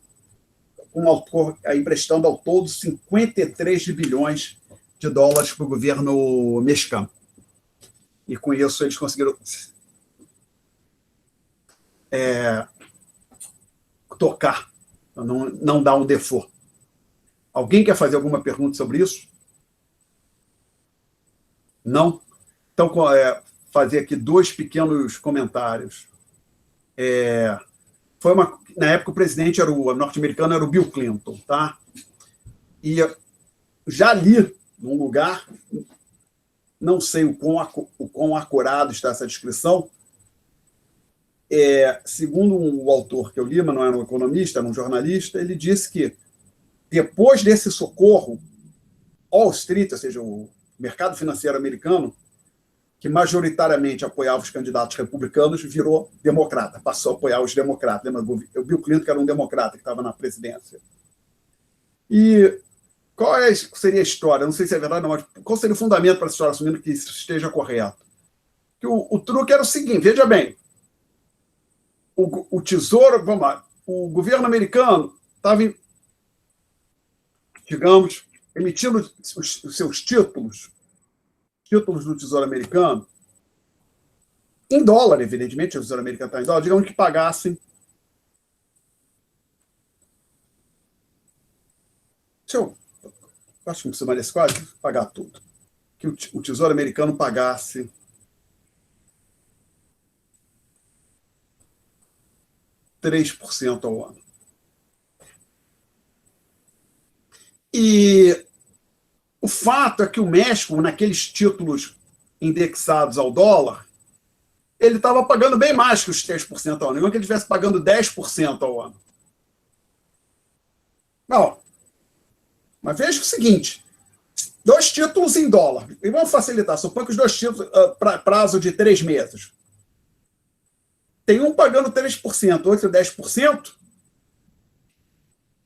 emprestando ao todo 53 bilhões de dólares para o governo mexicano. E com isso eles conseguiram tocar, não dar um default. Alguém quer fazer alguma pergunta sobre isso? Não? Então, fazer aqui 2 pequenos comentários. Na época, o presidente norte-americano era o Bill Clinton, tá? E já li num lugar, não sei o quão acurado está essa descrição, segundo o autor que eu li, mas não era um economista, era um jornalista, ele disse que depois desse socorro, Wall Street, ou seja, o mercado financeiro americano, que majoritariamente apoiava os candidatos republicanos, virou democrata, passou a apoiar os democratas. Lembra? O Bill Clinton, que era um democrata, que estava na presidência. E qual seria a história? Não sei se é verdade, não, mas qual seria o fundamento para essa história, assumindo que isso esteja correto? Que o truque era o seguinte, veja bem, o Tesouro, vamos lá, o governo americano estava, digamos, emitindo os seus títulos do Tesouro Americano, em dólar, evidentemente, o Tesouro Americano está em dólar, digamos que pagassem. Eu acho que não precisa mais desse quadro, pagar tudo. Que o Tesouro Americano pagasse 3% ao ano. E o fato é que o México, naqueles títulos indexados ao dólar, ele estava pagando bem mais que os 3% ao ano. Não que ele estivesse pagando 10% ao ano. Não. Mas veja o seguinte, 2 títulos em dólar. E vamos facilitar, suponha que os 2 títulos, prazo de 3 meses. Tem um pagando 3%, outro 10%,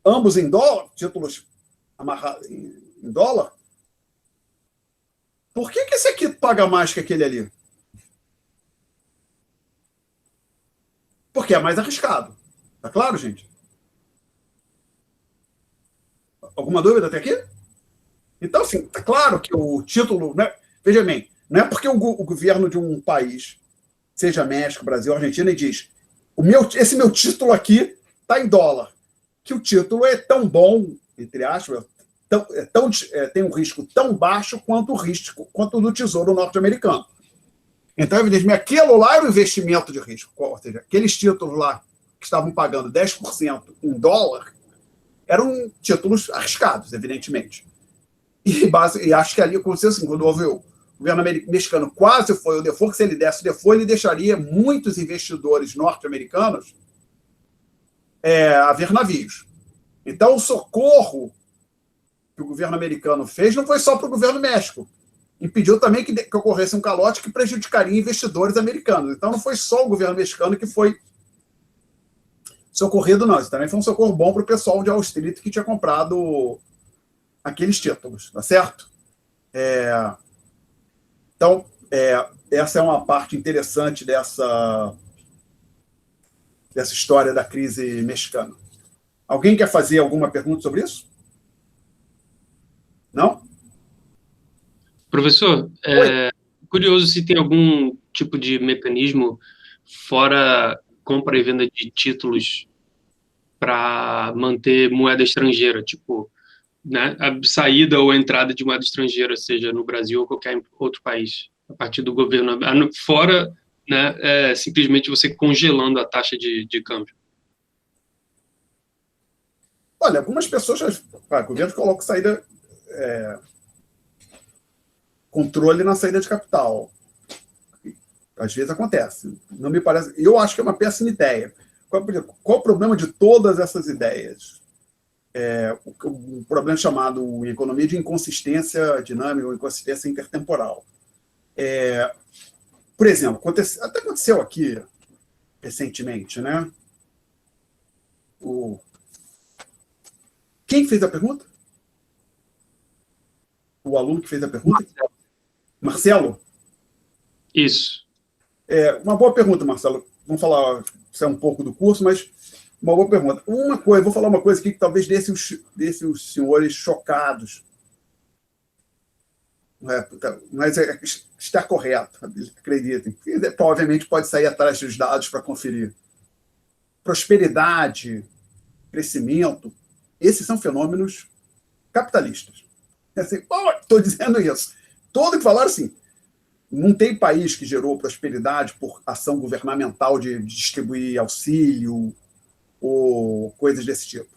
ambos em dólar, títulos amarrados em dólar. Por que esse aqui paga mais que aquele ali? Porque é mais arriscado. Tá claro, gente? Alguma dúvida até aqui? Então, assim, tá claro que o título... Né? Veja bem, não é porque o governo de um país, seja México, Brasil, Argentina, e diz esse meu título aqui está em dólar, que o título é tão bom, entre aspas, tem um risco tão baixo quanto o do Tesouro Norte-Americano. Então, evidentemente, aquilo lá era o investimento de risco. Ou seja, aqueles títulos lá que estavam pagando 10% em dólar eram títulos arriscados, evidentemente. E acho que ali aconteceu assim, quando houve o governo mexicano quase foi o default, que se ele desse o default, ele deixaria muitos investidores norte-americanos a ver navios. Então, o socorro que o governo americano fez não foi só para o governo do México. Impediu também que ocorresse um calote que prejudicaria investidores americanos. Então, não foi só o governo mexicano que foi socorrido, não. Isso também foi um socorro bom para o pessoal de Wall Street que tinha comprado aqueles títulos, tá certo? Então, essa é uma parte interessante dessa história da crise mexicana. Alguém quer fazer alguma pergunta sobre isso? Não? Professor, curioso se tem algum tipo de mecanismo fora compra e venda de títulos para manter moeda estrangeira, tipo, né, a saída ou a entrada de moeda estrangeira, seja no Brasil ou qualquer outro país, a partir do governo, fora, né, simplesmente você congelando a taxa de câmbio. Olha, algumas pessoas, o governo coloca saída, controle na saída de capital. Às vezes acontece. Não me parece. Eu acho que é uma péssima ideia. Qual o problema de todas essas ideias? Um problema chamado em economia de inconsistência dinâmica ou inconsistência intertemporal. Por exemplo, até aconteceu aqui recentemente, né? Quem fez a pergunta? O aluno que fez a pergunta? Marcelo? Isso. Uma boa pergunta, Marcelo. Vamos falar um pouco do curso, mas uma boa pergunta. Vou falar uma coisa aqui que talvez deixe os senhores chocados. Mas está correto, acreditem. Obviamente pode sair atrás dos dados para conferir. Prosperidade, crescimento, esses são fenômenos capitalistas. Estou dizendo isso. Todo que falaram assim, não tem país que gerou prosperidade por ação governamental de distribuir auxílio ou coisas desse tipo.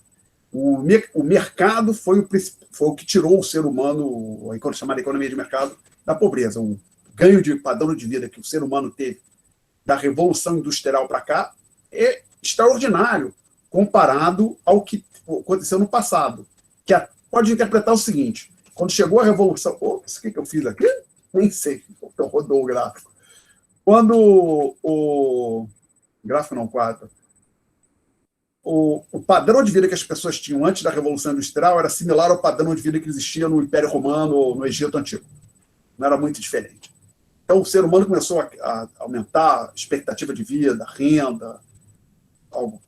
O mercado foi o que tirou o ser humano, a chamada economia de mercado, da pobreza. O ganho de padrão de vida que o ser humano teve da Revolução Industrial para cá é extraordinário comparado ao que aconteceu no passado. Pode interpretar o seguinte, quando chegou a Revolução... Isso que eu fiz aqui? Nem sei, rodou o gráfico. Quando o gráfico não, quadro. O padrão de vida que as pessoas tinham antes da Revolução Industrial era similar ao padrão de vida que existia no Império Romano ou no Egito Antigo. Não era muito diferente. Então, o ser humano começou a aumentar a expectativa de vida, a renda,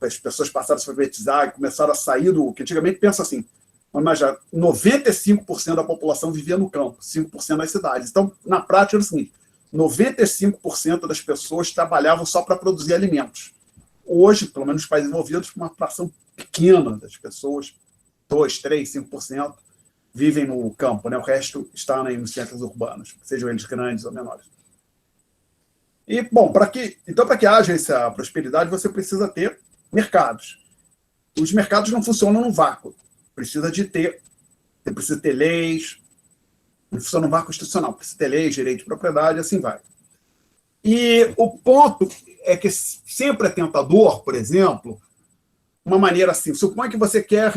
as pessoas passaram a se alfabetizar e começaram a sair do... que antigamente pensa assim, mas já 95% da população vivia no campo, 5% nas cidades. Então, na prática, era o seguinte, 95% das pessoas trabalhavam só para produzir alimentos. Hoje, pelo menos nos países envolvidos, uma fração pequena das pessoas, 2%, 3%, 5%, vivem no campo, né? O resto está nos centros urbanos, sejam eles grandes ou menores. E, bom, para que haja essa prosperidade, você precisa ter mercados. Os mercados não funcionam no vácuo. Você precisa ter leis, não funciona no vácuo institucional, precisa ter leis, direito de propriedade, assim vai. E o ponto é que sempre é tentador, por exemplo, uma maneira assim, suponha que você quer,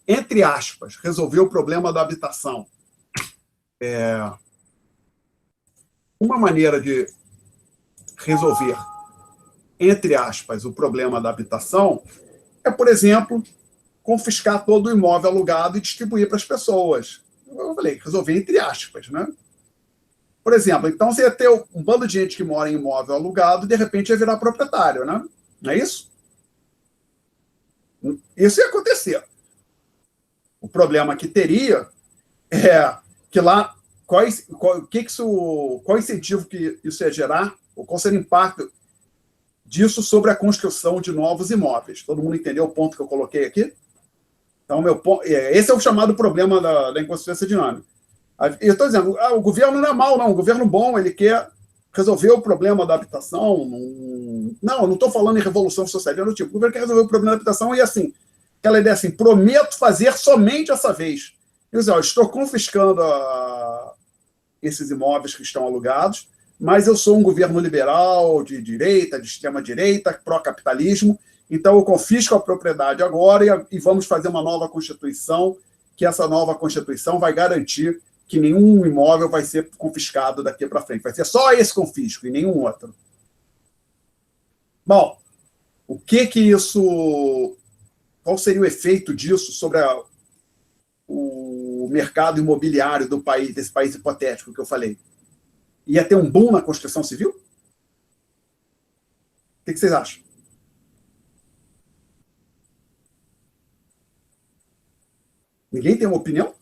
entre aspas, resolver o problema da habitação. Uma maneira de resolver, entre aspas, o problema da habitação é, por exemplo, confiscar todo o imóvel alugado e distribuir para as pessoas. Eu falei, resolver entre aspas, né? Por exemplo, então você ia ter um bando de gente que mora em imóvel alugado e de repente ia virar proprietário, né? Não é isso? Isso ia acontecer. O problema que teria é que lá, qual incentivo que isso ia gerar, ou qual seria o impacto disso sobre a construção de novos imóveis. Todo mundo entendeu o ponto que eu coloquei aqui? Então, esse é o chamado problema da inconsistência dinâmica. Eu estou dizendo, o governo não é mau, não. O governo bom, ele quer resolver o problema da habitação. Não, eu não estou falando em revolução socialista do tipo. O governo quer resolver o problema da habitação e, assim, aquela ideia assim, prometo fazer somente essa vez. Eu estou confiscando esses imóveis que estão alugados, mas eu sou um governo liberal, de direita, de extrema-direita, pró-capitalismo, então eu confisco a propriedade agora e vamos fazer uma nova Constituição, que essa nova Constituição vai garantir que nenhum imóvel vai ser confiscado daqui para frente. Vai ser só esse confisco e nenhum outro. Bom, o que isso... Qual seria o efeito disso sobre o mercado imobiliário do país, desse país hipotético que eu falei? Ia ter um boom na construção civil? O que vocês acham? Ninguém tem uma opinião?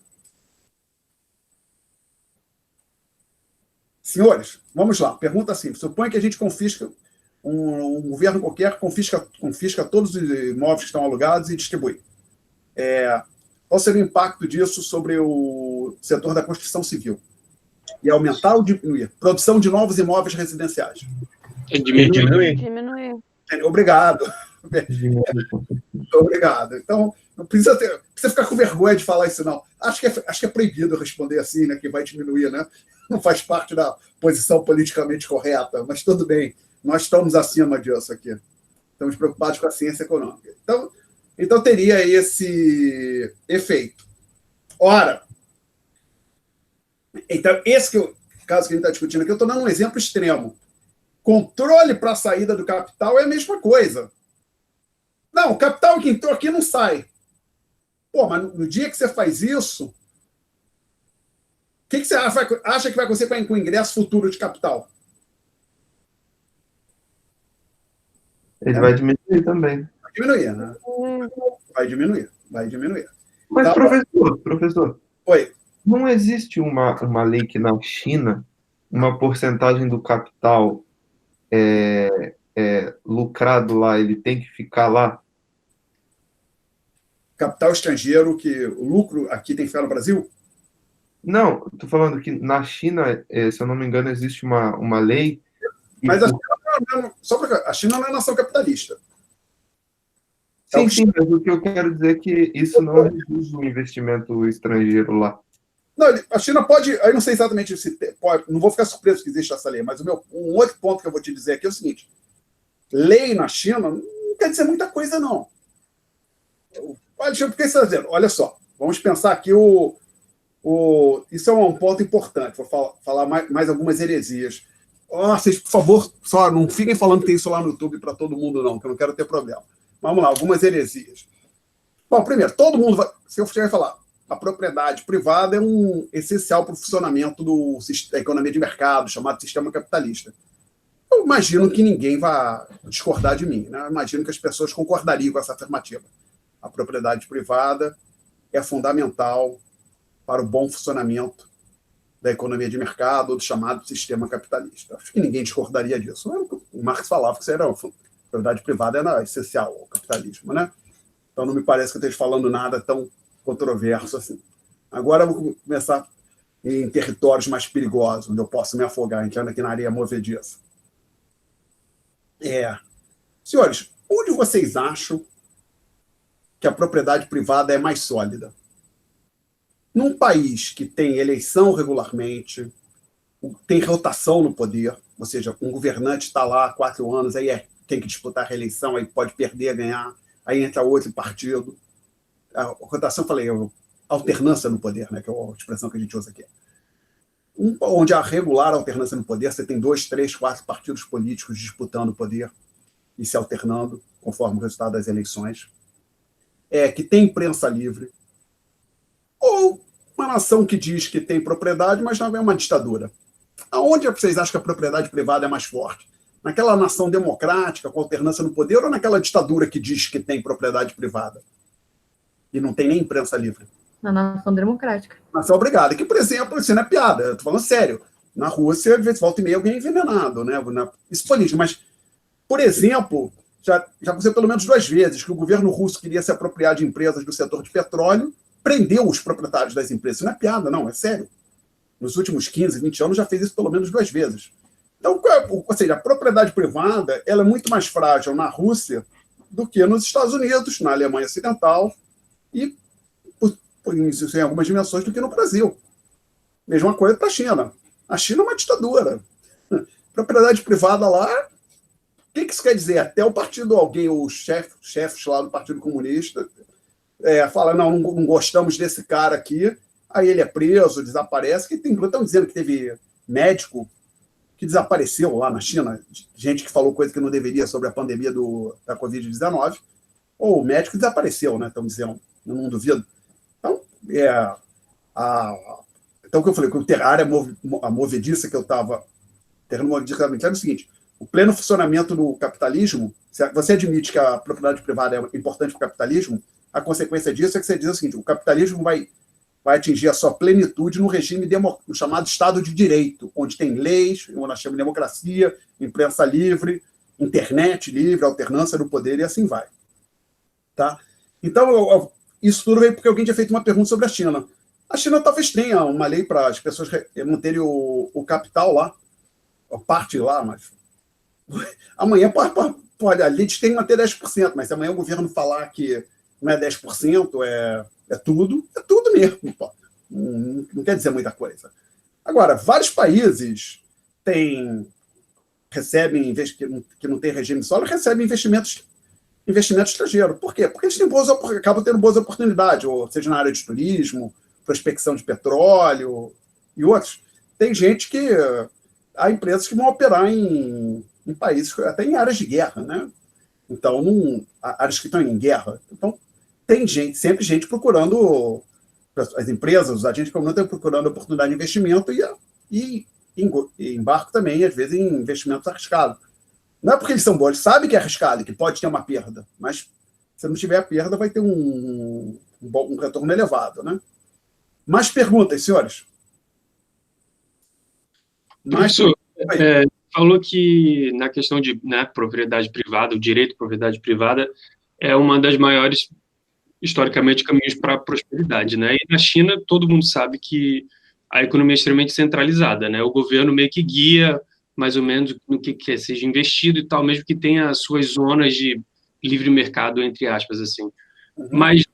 Senhores, vamos lá. Pergunta assim. Supõe que a gente confisca, um governo qualquer confisca todos os imóveis que estão alugados e distribui. Qual seria o impacto disso sobre o setor da construção civil? E aumentar ou diminuir? Produção de novos imóveis residenciais. Diminuir. Obrigado. Obrigado. Então, não precisa ficar com vergonha de falar isso, não. Acho que é proibido responder assim, né? Que vai diminuir, né? Não faz parte da posição politicamente correta, mas tudo bem. Nós estamos acima disso aqui. Estamos preocupados com a ciência econômica. Então teria esse efeito. Ora, então, caso que a gente está discutindo aqui, eu estou dando um exemplo extremo. Controle para a saída do capital é a mesma coisa. Não, o capital que entrou aqui não sai. Pô, mas no dia que você faz isso, o que você acha que vai acontecer com o ingresso futuro de capital? Ele vai diminuir também. Vai diminuir, né? Vai diminuir. Mas, Tá, professor, oi. não existe uma lei que na China uma porcentagem do capital lucrado lá, ele tem que ficar lá? Capital estrangeiro, que o lucro aqui tem que ficar no Brasil? Não, estou falando que na China, se eu não me engano, existe uma lei... Mas a China não é nação capitalista. Sim, mas o que eu quero dizer é que isso não reduz o investimento estrangeiro lá. Não, a China pode... Eu não sei exatamente se pode, não vou ficar surpreso que existe essa lei, mas um outro ponto que eu vou te dizer aqui é o seguinte. Lei na China não quer dizer muita coisa, não. Por que você está dizendo? Olha só, vamos pensar aqui isso é um ponto importante. Vou falar mais algumas heresias. Vocês, por favor, só não fiquem falando que tem isso lá no YouTube para todo mundo, não, que eu não quero ter problema. Vamos lá, algumas heresias. Bom, primeiro, todo mundo vai... Se eu vai falar, a propriedade privada é essencial para o funcionamento da economia de mercado, chamado sistema capitalista. Eu imagino que ninguém vai discordar de mim, né? Eu imagino que as pessoas concordariam com essa afirmativa. A propriedade privada é fundamental para o bom funcionamento da economia de mercado, ou do chamado sistema capitalista. Acho que ninguém discordaria disso. O Marx falava que isso era a propriedade privada era essencial ao capitalismo, né? Então não me parece que eu esteja falando nada tão controverso assim. Agora eu vou começar em territórios mais perigosos, onde eu posso me afogar, entrando aqui na areia movediça. Senhores, onde vocês acham que a propriedade privada é mais sólida? Num país que tem eleição regularmente, tem rotação no poder, ou seja, um governante está lá há 4 anos, aí tem que disputar a reeleição, aí pode perder, ganhar, aí entra outro partido. A rotação, alternância no poder, né, que é a expressão que a gente usa aqui. Onde há regular alternância no poder, você tem 2, 3, 4 partidos políticos disputando o poder e se alternando conforme o resultado das eleições. Que tem imprensa livre, ou uma nação que diz que tem propriedade, mas não é uma ditadura. Aonde vocês acham que a propriedade privada é mais forte? naquela nação democrática, com alternância no poder, ou naquela ditadura que diz que tem propriedade privada e não tem nem imprensa livre? Na nação democrática. Nação obrigada. Que, por exemplo, isso não é piada, eu tô falando sério. Na Rússia, às vezes, volta e meia alguém é envenenado, né? Isso é político, mas, por exemplo, já aconteceu pelo menos 2 vezes que o governo russo queria se apropriar de empresas do setor de petróleo, prendeu os proprietários das empresas. Isso não é piada, não, é sério. Nos últimos 15, 20 anos já fez isso pelo menos 2 vezes. Então, ou seja, a propriedade privada ela é muito mais frágil na Rússia do que nos Estados Unidos, na Alemanha Ocidental e, em algumas dimensões, do que no Brasil. Mesma coisa para a China. A China é uma ditadura. Propriedade privada lá, o que isso quer dizer? Até o partido, os chefes lá do Partido Comunista fala, não gostamos desse cara aqui, aí ele é preso, desaparece, estão dizendo que teve médico que desapareceu lá na China, gente que falou coisa que não deveria sobre a pandemia da Covid-19, ou o médico desapareceu, né? Estão dizendo, eu não duvido. Então, então o que eu falei, que a área movediça que eu estava terreno movediça é o seguinte, o pleno funcionamento do capitalismo, você admite que a propriedade privada é importante para o capitalismo, a consequência disso é que você diz o seguinte, o capitalismo vai atingir a sua plenitude no regime no chamado Estado de Direito, onde tem leis, onde nós chamamos de democracia, imprensa livre, internet livre, alternância do poder, e assim vai. Tá? Então, isso tudo veio porque alguém tinha feito uma pergunta sobre a China. A China talvez tenha uma lei para as pessoas manterem o capital lá, a parte lá, mas amanhã pode, a lei tem que manter 10%, mas se amanhã o governo falar que não é 10%, é tudo mesmo. Pô. Não quer dizer muita coisa. Agora, vários países recebem, que não tem regime solo, recebem investimento estrangeiro. Por quê? Porque eles acabam tendo boas oportunidades, ou seja, na área de turismo, prospecção de petróleo e outros. Tem gente há empresas que vão operar em países, até em áreas de guerra, né? Então, áreas que estão em guerra. Então, tem sempre gente procurando, as empresas, os agentes econômicos estão procurando oportunidade de investimento e embarco também, às vezes, em investimentos arriscados. Não é porque eles são bons, eles sabem que é arriscado, que pode ter uma perda, mas se não tiver a perda, vai ter um retorno elevado, né? Mais perguntas, senhores? Professor, falou que na questão de propriedade privada, o direito à propriedade privada é uma das maiores, historicamente, caminhos para a prosperidade, né? E na China, todo mundo sabe que a economia é extremamente centralizada, né? O governo meio que guia mais ou menos no que seja investido e tal, mesmo que tenha as suas zonas de livre mercado, entre aspas, assim. Uhum. Mas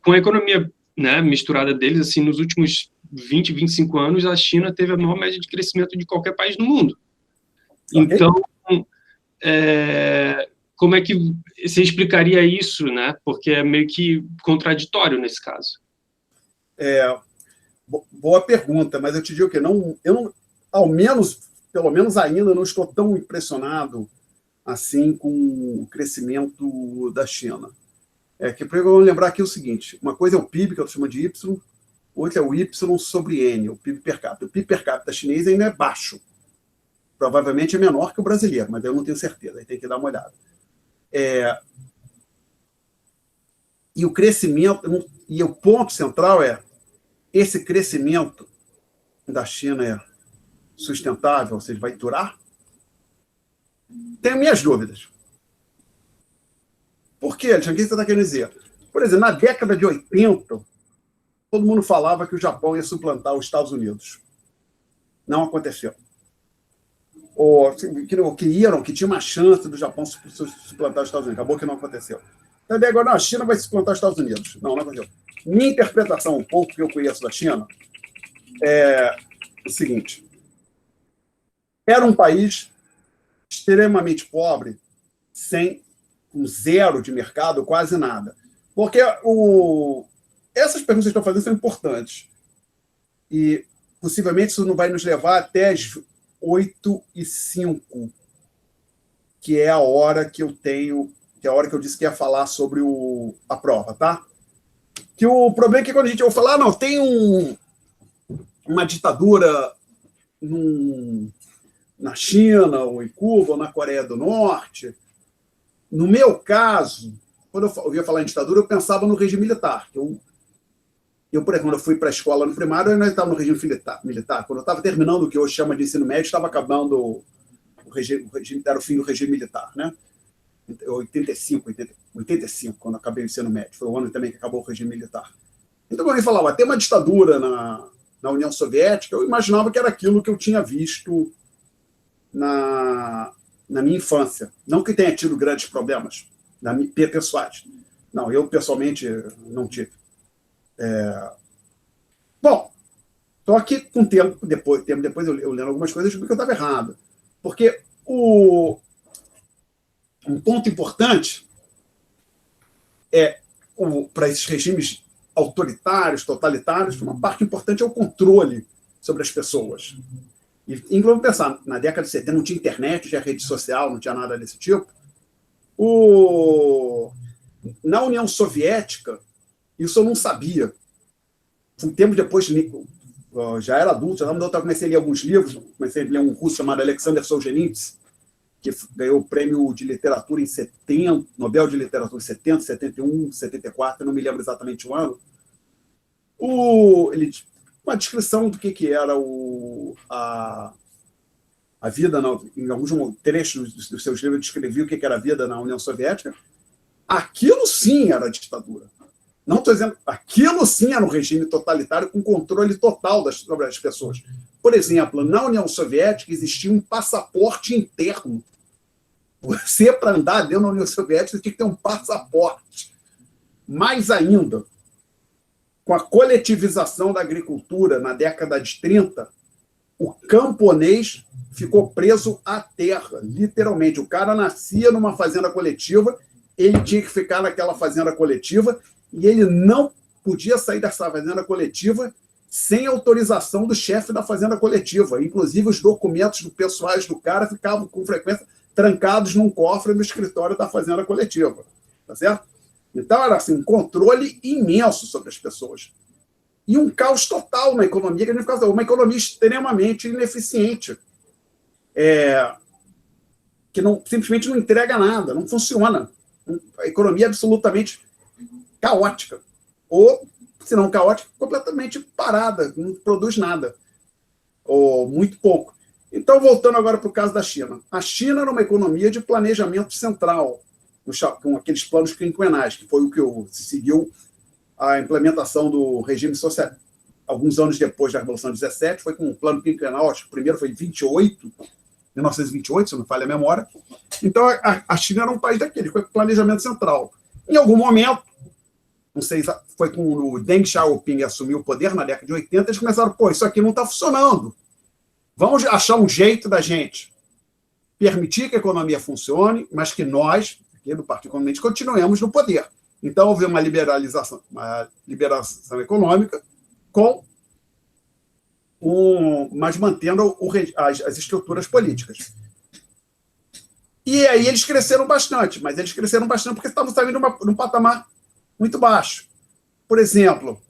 com a economia, né, misturada deles, assim, nos últimos 20, 25 anos, a China teve a maior média de crescimento de qualquer país no mundo. Okay. Então, como é que você explicaria isso, né? Porque é meio que contraditório nesse caso. Boa pergunta, mas eu te digo que eu não, pelo menos ainda não estou tão impressionado assim com o crescimento da China. Que vamos lembrar aqui o seguinte, uma coisa é o PIB, que eu chamo de Y, outra é o Y sobre N, o PIB per capita. O PIB per capita chinês ainda é baixo. Provavelmente é menor que o brasileiro, mas eu não tenho certeza, aí tem que dar uma olhada. E o crescimento, e o ponto central esse crescimento da China é sustentável, ou seja, vai durar? Tenho minhas dúvidas. Por quê, Alexandre? O que você está querendo dizer? Por exemplo, na década de 80, todo mundo falava que o Japão ia suplantar os Estados Unidos. Não aconteceu. Ou que tinha uma chance do Japão suplantar os Estados Unidos. Acabou que não aconteceu. Então, agora, a China vai suplantar os Estados Unidos. Não aconteceu. Minha interpretação, um pouco que eu conheço da China, é o seguinte. Era um país extremamente pobre, com zero de mercado, quase nada. Porque essas perguntas que estão fazendo são importantes. E, possivelmente, isso não vai nos levar até as 8h05, que é a hora que eu tenho, que é a hora que eu disse que ia falar sobre a prova, tá? Que o problema é que quando a gente vai falar, não, tem uma ditadura num na China, ou em Cuba, ou na Coreia do Norte. No meu caso, quando eu ouvia falar em ditadura, eu pensava no regime militar. Eu, por exemplo, quando eu fui para a escola no primário, eu ainda estava no regime militar. Quando eu estava terminando o que hoje chama de ensino médio, estava acabando o regime, era o fim do regime militar, né? 85, quando eu acabei o ensino médio. Foi o ano também que acabou o regime militar. Então, quando ele falava, tem uma ditadura na União Soviética, eu imaginava que era aquilo que eu tinha visto na minha infância. Não que tenha tido grandes problemas pessoais. Não, eu pessoalmente não tive. Bom, estou aqui com tempo depois eu lendo algumas coisas, eu descobri que eu estava errado. Porque um ponto importante para esses regimes autoritários, totalitários, uma parte importante é o controle sobre as pessoas. E, inclusive, pensar, na década de 70 não tinha internet, não tinha rede social, não tinha nada desse tipo. Na União Soviética, isso eu não sabia. Um tempo depois, já era adulto, eu comecei a ler alguns livros, comecei a ler um russo chamado Alexander Solzhenitsyn, que ganhou o prêmio de literatura em 70, Nobel de Literatura em 70, 71, 74, não me lembro exatamente o ano. Uma descrição do que era a vida, em alguns trechos dos seus livros, descrevia o que era a vida na União Soviética. Aquilo sim era ditadura. Não estou dizendo, aquilo sim era um regime totalitário com controle total sobre as pessoas. Por exemplo, na União Soviética existia um passaporte interno. Você, para andar dentro da União Soviética, você tinha que ter um passaporte. Mais ainda, com a coletivização da agricultura na década de 30, o camponês ficou preso à terra, literalmente. O cara nascia numa fazenda coletiva, ele tinha que ficar naquela fazenda coletiva e ele não podia sair dessa fazenda coletiva sem autorização do chefe da fazenda coletiva. Inclusive, os documentos pessoais do cara ficavam, com frequência, trancados num cofre no escritório da fazenda coletiva. Tá certo? Então, era assim, um controle imenso sobre as pessoas. E um caos total na economia, que a gente ficava, uma economia extremamente ineficiente, que simplesmente não entrega nada, não funciona. A economia é absolutamente caótica. Ou, se não caótica, completamente parada, não produz nada. Ou muito pouco. Então, voltando agora para o caso da China. A China era uma economia de planejamento central, com aqueles planos quinquenais, que foi o que seguiu a implementação do regime social. Alguns anos depois da Revolução de 17, foi com um plano quinquenal, acho que o primeiro foi em 1928, se não me falha a memória. Então, a China era um país daquele, foi com planejamento central. Em algum momento, não sei, foi com o Deng Xiaoping assumiu o poder na década de 80, eles começaram, isso aqui não está funcionando. Vamos achar um jeito da gente permitir que a economia funcione, mas que nós, aqui do Partido Comunista, continuemos no poder. Então, houve uma liberação econômica, mas mantendo as estruturas políticas. E aí eles cresceram bastante, mas eles cresceram bastante porque estavam saindo num patamar muito baixo. Por exemplo,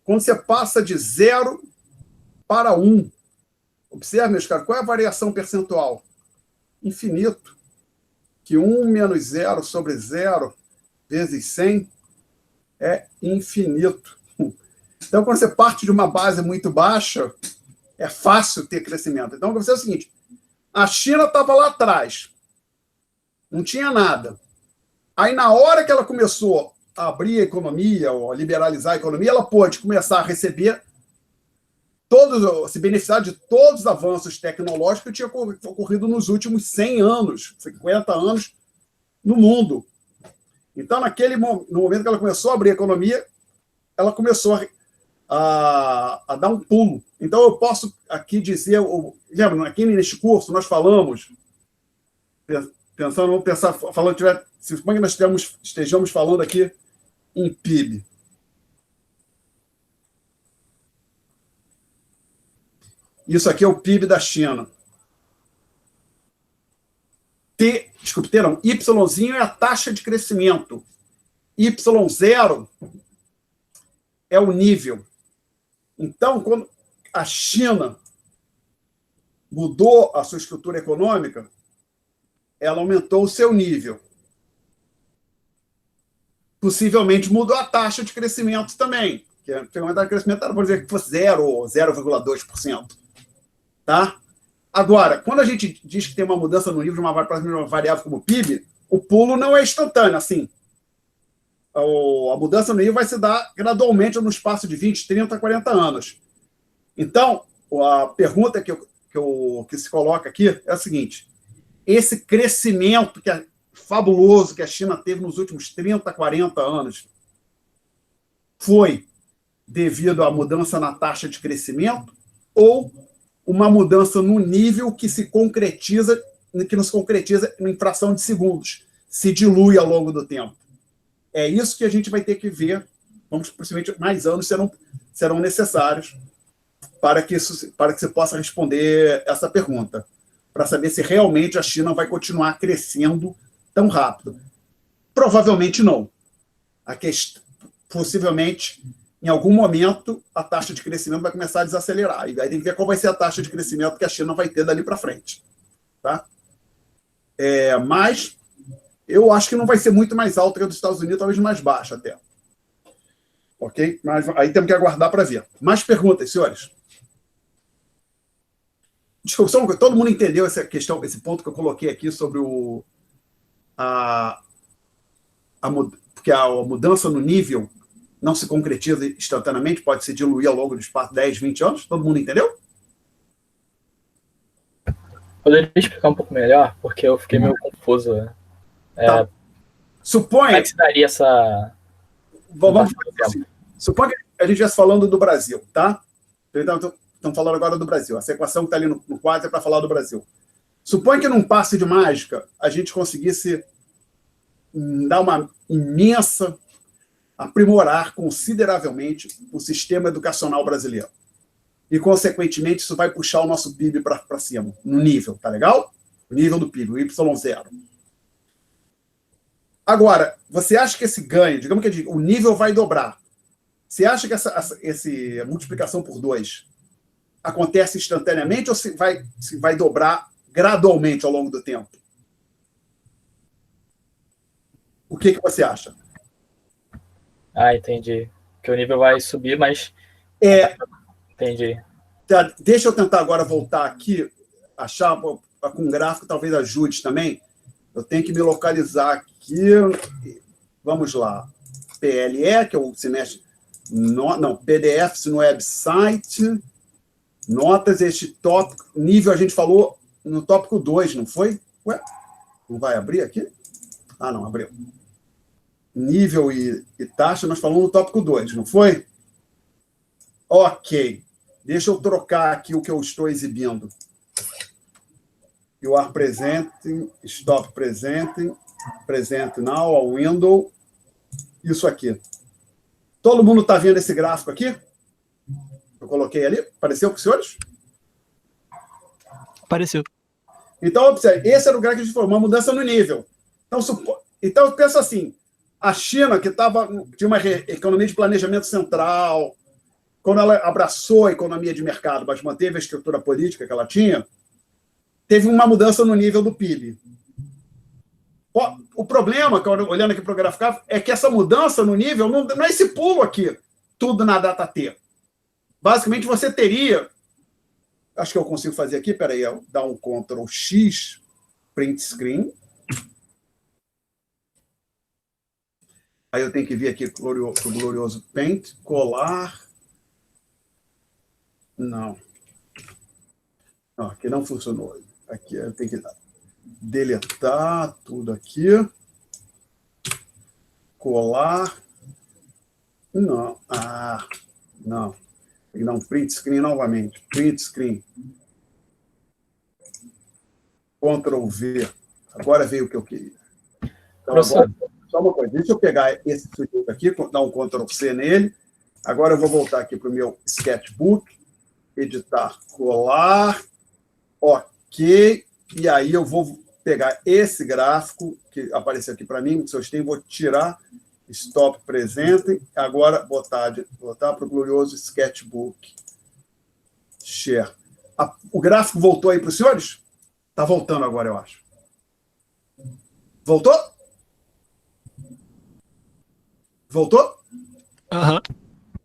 quando você passa de 0 para 1, observe, meus caros, qual é a variação percentual? Infinito. Que 1 menos 0 sobre 0 vezes 100 é infinito. Então, quando você parte de uma base muito baixa, é fácil ter crescimento. Então, você é o seguinte, a China estava lá atrás, não tinha nada. Aí, na hora que ela começou a abrir a economia, ou a liberalizar a economia, ela pôde começar a receber se beneficiar de todos os avanços tecnológicos que tinham ocorrido nos últimos 100 anos, 50 anos no mundo. Então, no momento que ela começou a abrir a economia, ela começou a dar um pulo. Então, eu posso aqui dizer, lembra, aqui neste curso nós falamos, supõe que nós estejamos falando aqui em PIB. Isso aqui é o PIB da China. Y é a taxa de crescimento. Y0 é o nível. Então, quando a China mudou a sua estrutura econômica, ela aumentou o seu nível. Possivelmente mudou a taxa de crescimento também. Que a taxa de crescimento era, por exemplo, que fosse 0 ou 0,2%. Tá? Agora, quando a gente diz que tem uma mudança no nível de uma variável como o PIB, o pulo não é instantâneo, assim. A mudança no nível vai se dar gradualmente no espaço de 20, 30, 40 anos. Então, a pergunta que se coloca aqui é a seguinte: esse crescimento que é fabuloso que a China teve nos últimos 30, 40 anos foi devido à mudança na taxa de crescimento ou uma mudança no nível que não se concretiza em fração de segundos, se dilui ao longo do tempo? É isso que a gente vai ter que ver. Possivelmente mais anos serão necessários para que você possa responder essa pergunta, para saber se realmente a China vai continuar crescendo tão rápido. Provavelmente não. Possivelmente, em algum momento, a taxa de crescimento vai começar a desacelerar. E aí tem que ver qual vai ser a taxa de crescimento que a China vai ter dali para frente. Tá? Mas eu acho que não vai ser muito mais alta que a dos Estados Unidos, talvez mais baixa até. Ok? Mas aí temos que aguardar para ver. Mais perguntas, senhores? Discussão, todo mundo entendeu essa questão, esse ponto que eu coloquei aqui sobre porque a mudança no nível não se concretiza instantaneamente, pode se diluir ao longo do espaço de 10, 20 anos? Todo mundo entendeu? Poderia explicar um pouco melhor? Porque eu fiquei meio confuso. Tá. Como é que se daria essa... Vamos assim. Suponha que a gente estivesse falando do Brasil, tá? Então, estamos falando agora do Brasil. Essa equação que está ali no quadro é para falar do Brasil. Suponha que num passe de mágica a gente conseguisse dar uma imensa... aprimorar consideravelmente o sistema educacional brasileiro. E, consequentemente, isso vai puxar o nosso PIB para cima, no nível, tá legal? O nível do PIB, o Y0. Agora, você acha que esse ganho, digamos que o nível vai dobrar, você acha que essa multiplicação por 2 acontece instantaneamente ou se vai dobrar gradualmente ao longo do tempo? O que você acha? Entendi. Que o nível vai subir, mas... Entendi. Tá, deixa eu tentar agora voltar aqui, achar com um gráfico, talvez ajude também. Eu tenho que me localizar aqui. Vamos lá. PLE, que é o semestre... PDFs no website. Notas, este tópico... Nível, a gente falou no tópico 2, não foi? Ué? Não vai abrir aqui? Não, abriu. Nível e taxa, nós falamos no tópico 2, não foi? Ok. Deixa eu trocar aqui o que eu estou exibindo. You are presenting, stop presenting, present now, a window. Isso aqui. Todo mundo está vendo esse gráfico aqui? Eu coloquei ali. Apareceu para os senhores? Apareceu. Então, esse era o gráfico que a gente falou, uma mudança no nível. Então pensa assim, a China, que tinha uma economia de planejamento central, quando ela abraçou a economia de mercado, mas manteve a estrutura política que ela tinha, teve uma mudança no nível do PIB. O problema, olhando aqui para o gráfico, é que essa mudança no nível não é esse pulo aqui, tudo na data T. Basicamente, você teria... Acho que eu consigo fazer aqui, peraí, dar um Ctrl X, print screen. Aí eu tenho que vir aqui o glorioso Paint, colar. Não, aqui não funcionou. Aqui eu tenho que deletar tudo aqui. Colar. Não. Não. Tem que dar um print screen novamente. Print screen. Ctrl V. Agora veio o que eu queria. Então, agora, só uma coisa. Deixa eu pegar esse sujeito aqui, dar um Ctrl C nele. Agora eu vou voltar aqui para o meu sketchbook. Editar, colar. Ok. E aí eu vou pegar esse gráfico que apareceu aqui para mim, que eu tenho, vou tirar, stop presente, agora botar para o glorioso sketchbook. Share. O gráfico voltou aí para os senhores? Está voltando agora, eu acho. Voltou? Voltou? Aham.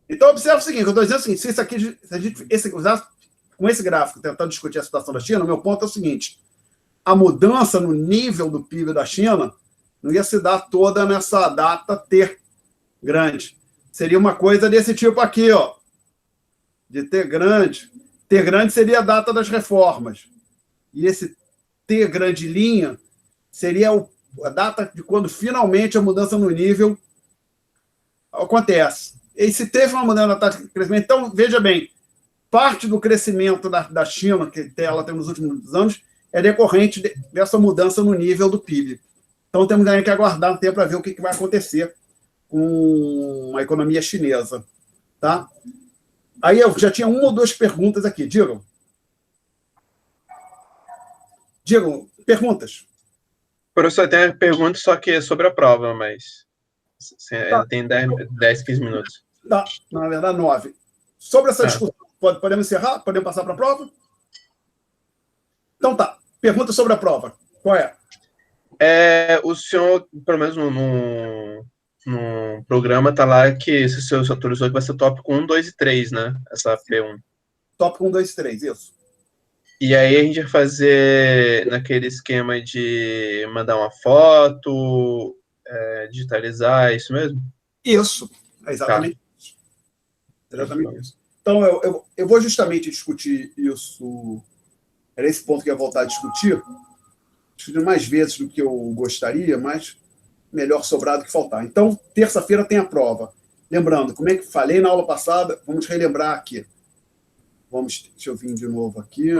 Então, observa o seguinte, eu estou dizendo o seguinte, se a gente com esse gráfico, tentando discutir a situação da China, o meu ponto é o seguinte, a mudança no nível do PIB da China não ia se dar toda nessa data T grande. Seria uma coisa desse tipo aqui, ó, de T grande. T grande seria a data das reformas. E esse T grande linha seria a data de quando finalmente a mudança no nível acontece. E se teve uma mudança na taxa de crescimento, então, veja bem, parte do crescimento da China, que ela tem nos últimos anos, é decorrente dessa mudança no nível do PIB. Então, temos que aguardar um tempo para ver o que vai acontecer com a economia chinesa. Tá? Aí eu já tinha uma ou duas perguntas aqui. Digam, perguntas. Professor, tem uma pergunta só que é sobre a prova, mas tem 10, 15 minutos. Tá, na verdade, 9. Sobre essa discussão, podemos encerrar? Podemos passar para a prova? Então tá. Pergunta sobre a prova. Qual é? O senhor, pelo menos no programa, tá lá que se o senhor autorizou que vai ser tópico 1, 2 e 3, né? Essa P1. Tópico 1, 2 e 3, isso. E aí a gente vai fazer naquele esquema de mandar uma foto, digitalizar, é isso mesmo? Isso, é exatamente isso. Exatamente isso. Então, eu vou justamente discutir isso. Era esse ponto que eu ia voltar a discutir mais vezes do que eu gostaria, mas melhor sobrar do que faltar. Então, terça-feira tem a prova. Lembrando, como é que falei na aula passada, vamos relembrar aqui. Deixa eu vir de novo aqui.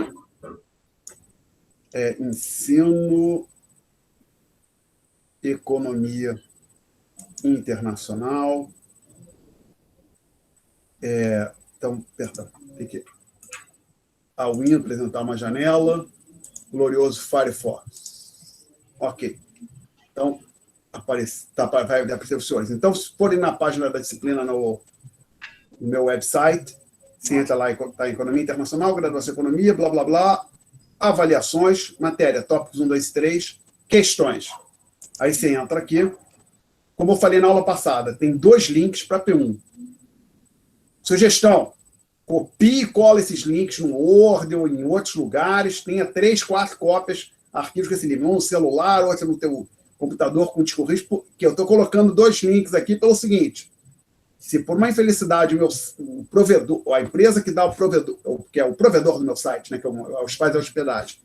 Ensino, economia internacional. Então, perdão, tem que a Win apresentar uma janela, glorioso Firefox. Ok. Então, vai aparecer para os senhores. Então, se forem na página da disciplina no meu website, você entra lá, está Economia Internacional, Graduação em Economia, blá, blá, blá, avaliações, matéria, tópicos 1, 2, 3, questões. Aí você entra aqui. Como eu falei na aula passada, tem 2 links para P1. Sugestão, copie e cola esses links no Word ou em outros lugares, tenha 3, 4 cópias, arquivos com esse livro, um no celular, outro no teu computador com disco rígido, que eu estou colocando 2 links aqui pelo seguinte, se por uma infelicidade o provedor, a empresa que dá o provedor, que é o provedor do meu site, né, que é os pais da hospedagem,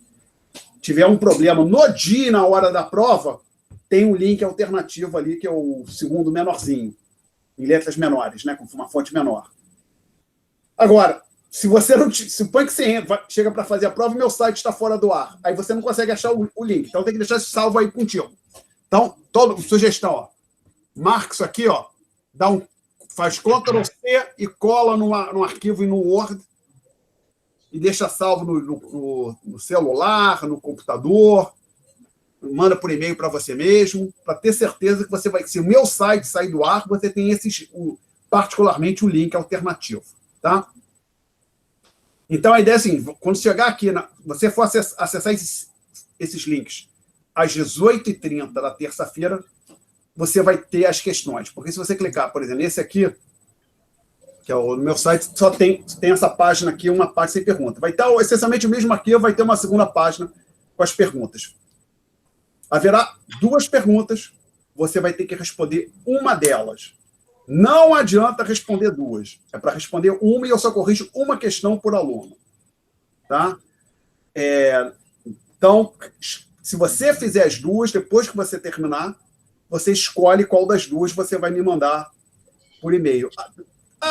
tiver um problema no dia e na hora da prova, tem um link alternativo ali, que é o segundo menorzinho, em letras menores, né, com uma fonte menor. Agora, se você não... Supõe que você chega para fazer a prova e meu site está fora do ar. Aí você não consegue achar o link. Então, tem que deixar isso salvo aí contigo. Então, sugestão, ó. Marca isso aqui, ó. Faz Ctrl+C e cola no arquivo e no Word e deixa salvo no celular, no computador. Manda por e-mail para você mesmo, para ter certeza que você vai... Se o meu site sair do ar, você tem particularmente o link alternativo. Tá? Então, a ideia é assim, quando chegar aqui, você for acessar esses links às 18h30 da terça-feira, você vai ter as questões. Porque se você clicar, por exemplo, nesse aqui, que é no meu site, só tem essa página aqui, uma página sem pergunta. Vai estar essencialmente o mesmo arquivo, vai ter uma segunda página com as perguntas. Haverá 2 perguntas, você vai ter que responder uma delas. Não adianta responder 2. É para responder uma e eu só corrijo uma questão por aluno. Tá? Então, se você fizer as 2, depois que você terminar, você escolhe qual das 2 você vai me mandar por e-mail.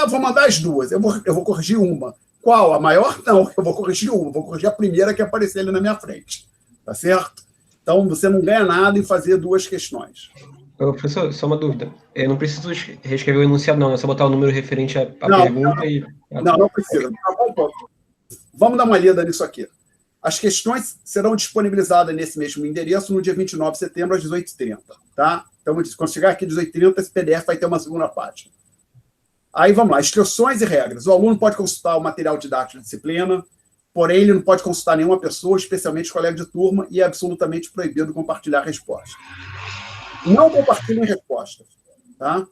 Vou mandar as 2. Eu vou corrigir uma. Qual? A maior? Não, eu vou corrigir uma. Vou corrigir a primeira que aparecer ali na minha frente. Tá certo? Então, você não ganha nada em fazer 2 questões. Professor, só uma dúvida. Eu não preciso reescrever o enunciado, não. É só botar o número referente à pergunta e... Não precisa. Vamos dar uma lida nisso aqui. As questões serão disponibilizadas nesse mesmo endereço no dia 29 de setembro, às 18h30. Tá? Então, quando chegar aqui às 18h30, esse PDF vai ter uma segunda página. Aí, vamos lá. Instruções e regras. O aluno pode consultar o material didático da disciplina, porém ele não pode consultar nenhuma pessoa, especialmente colega de turma, e é absolutamente proibido compartilhar respostas. Não compartilhem respostas, tá?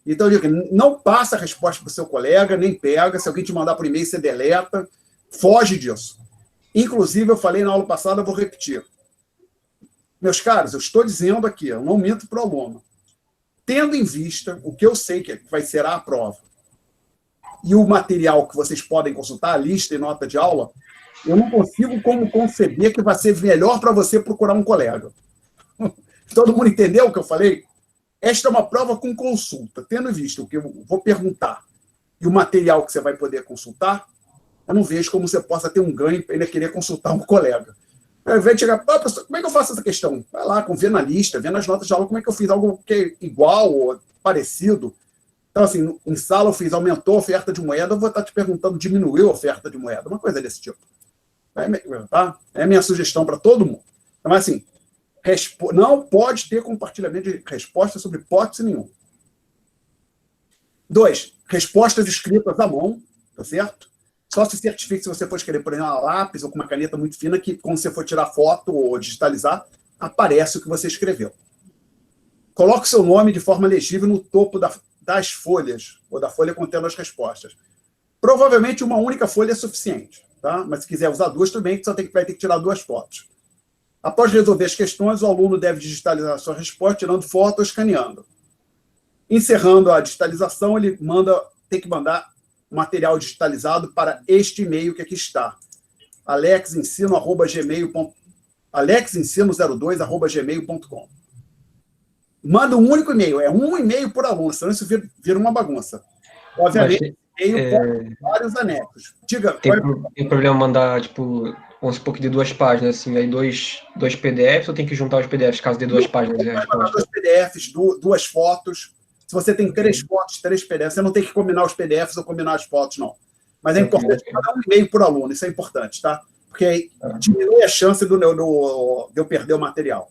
Então, eu digo, não passa a resposta para o seu colega, nem pega. Se alguém te mandar por e-mail, você deleta. Foge disso. Inclusive, eu falei na aula passada, eu vou repetir. Meus caros, eu estou dizendo aqui, eu não minto para o aluno. Tendo em vista o que eu sei que vai ser a prova e o material que vocês podem consultar, a lista e nota de aula, eu não consigo como conceber que vai ser melhor para você procurar um colega. Todo mundo entendeu o que eu falei? Esta é uma prova com consulta. Tendo em vista o que eu vou perguntar e o material que você vai poder consultar, eu não vejo como você possa ter um ganho para ainda querer consultar um colega. Ao invés de chegar, professor, como é que eu faço essa questão? Vai lá, vê na lista, vê nas notas de aula como é que eu fiz algo que é igual ou parecido. Então, assim, em sala eu fiz, aumentou a oferta de moeda, eu vou estar te perguntando, diminuiu a oferta de moeda, uma coisa desse tipo. Tá? É a minha sugestão para todo mundo. Então, assim, não pode ter compartilhamento de respostas sobre hipótese nenhuma. 2, respostas escritas à mão, tá certo? Só se certifique se você for escrever, por exemplo, a lápis ou com uma caneta muito fina, que quando você for tirar foto ou digitalizar, aparece o que você escreveu. Coloque o seu nome de forma legível no topo das folhas, ou da folha contendo as respostas. Provavelmente uma única folha é suficiente, tá? Mas se quiser usar duas, tudo bem, que só vai ter que tirar 2 fotos. Após resolver as questões, o aluno deve digitalizar a sua resposta, tirando foto ou escaneando. Encerrando a digitalização, ele tem que mandar material digitalizado para este e-mail que aqui está. alexensino02@gmail.com. Manda um único e-mail, é um e-mail por aluno, senão isso vira uma bagunça. Obviamente, e-mail com vários anexos. Diga. Tem problema mandar, tipo, vamos supor que de 2 páginas, assim, aí dois PDFs, ou tem que juntar os PDFs caso de 2 páginas? Vai mandar 2 PDFs, 2 fotos. Se você tem 3 fotos, 3 PDFs, você não tem que combinar os PDFs ou combinar as fotos, não. Mas é importante mandar um e-mail por aluno, isso é importante, tá? Porque aí diminui a chance de eu perder o material.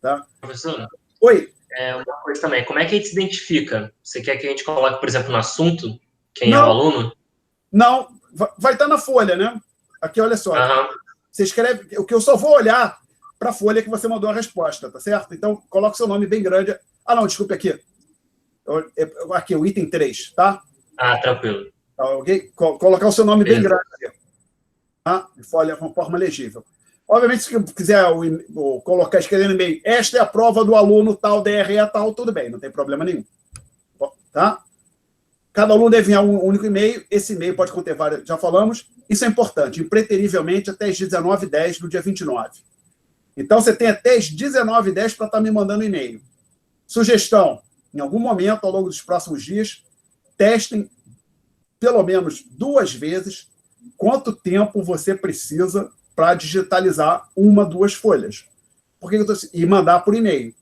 Tá? Professor? Oi. Uma coisa também, como é que a gente se identifica? Você quer que a gente coloque, por exemplo, no assunto, quem é o aluno? Não, vai estar na folha, né? Aqui, olha só. Você escreve, o que eu só vou olhar para a folha que você mandou a resposta, tá certo? Então, coloque seu nome bem grande. Ah, não, desculpe aqui. Aqui, o item 3, tá? Ah, tranquilo. Tá, ok? Colocar o seu nome bem grande aqui. Tá? De folha com forma legível. Obviamente, se quiser colocar, escrever no e-mail, esta é a prova do aluno tal, DRE tal, tudo bem, não tem problema nenhum. Tá? Cada aluno deve enviar um único e-mail, esse e-mail pode conter vários, já falamos, isso é importante, impreterivelmente até as 19h10 do dia 29. Então, você tem até as 19h10 para estar me mandando e-mail. Sugestão, em algum momento, ao longo dos próximos dias, testem pelo menos 2 vezes quanto tempo você precisa para digitalizar 1, 2 folhas. E mandar por e-mail.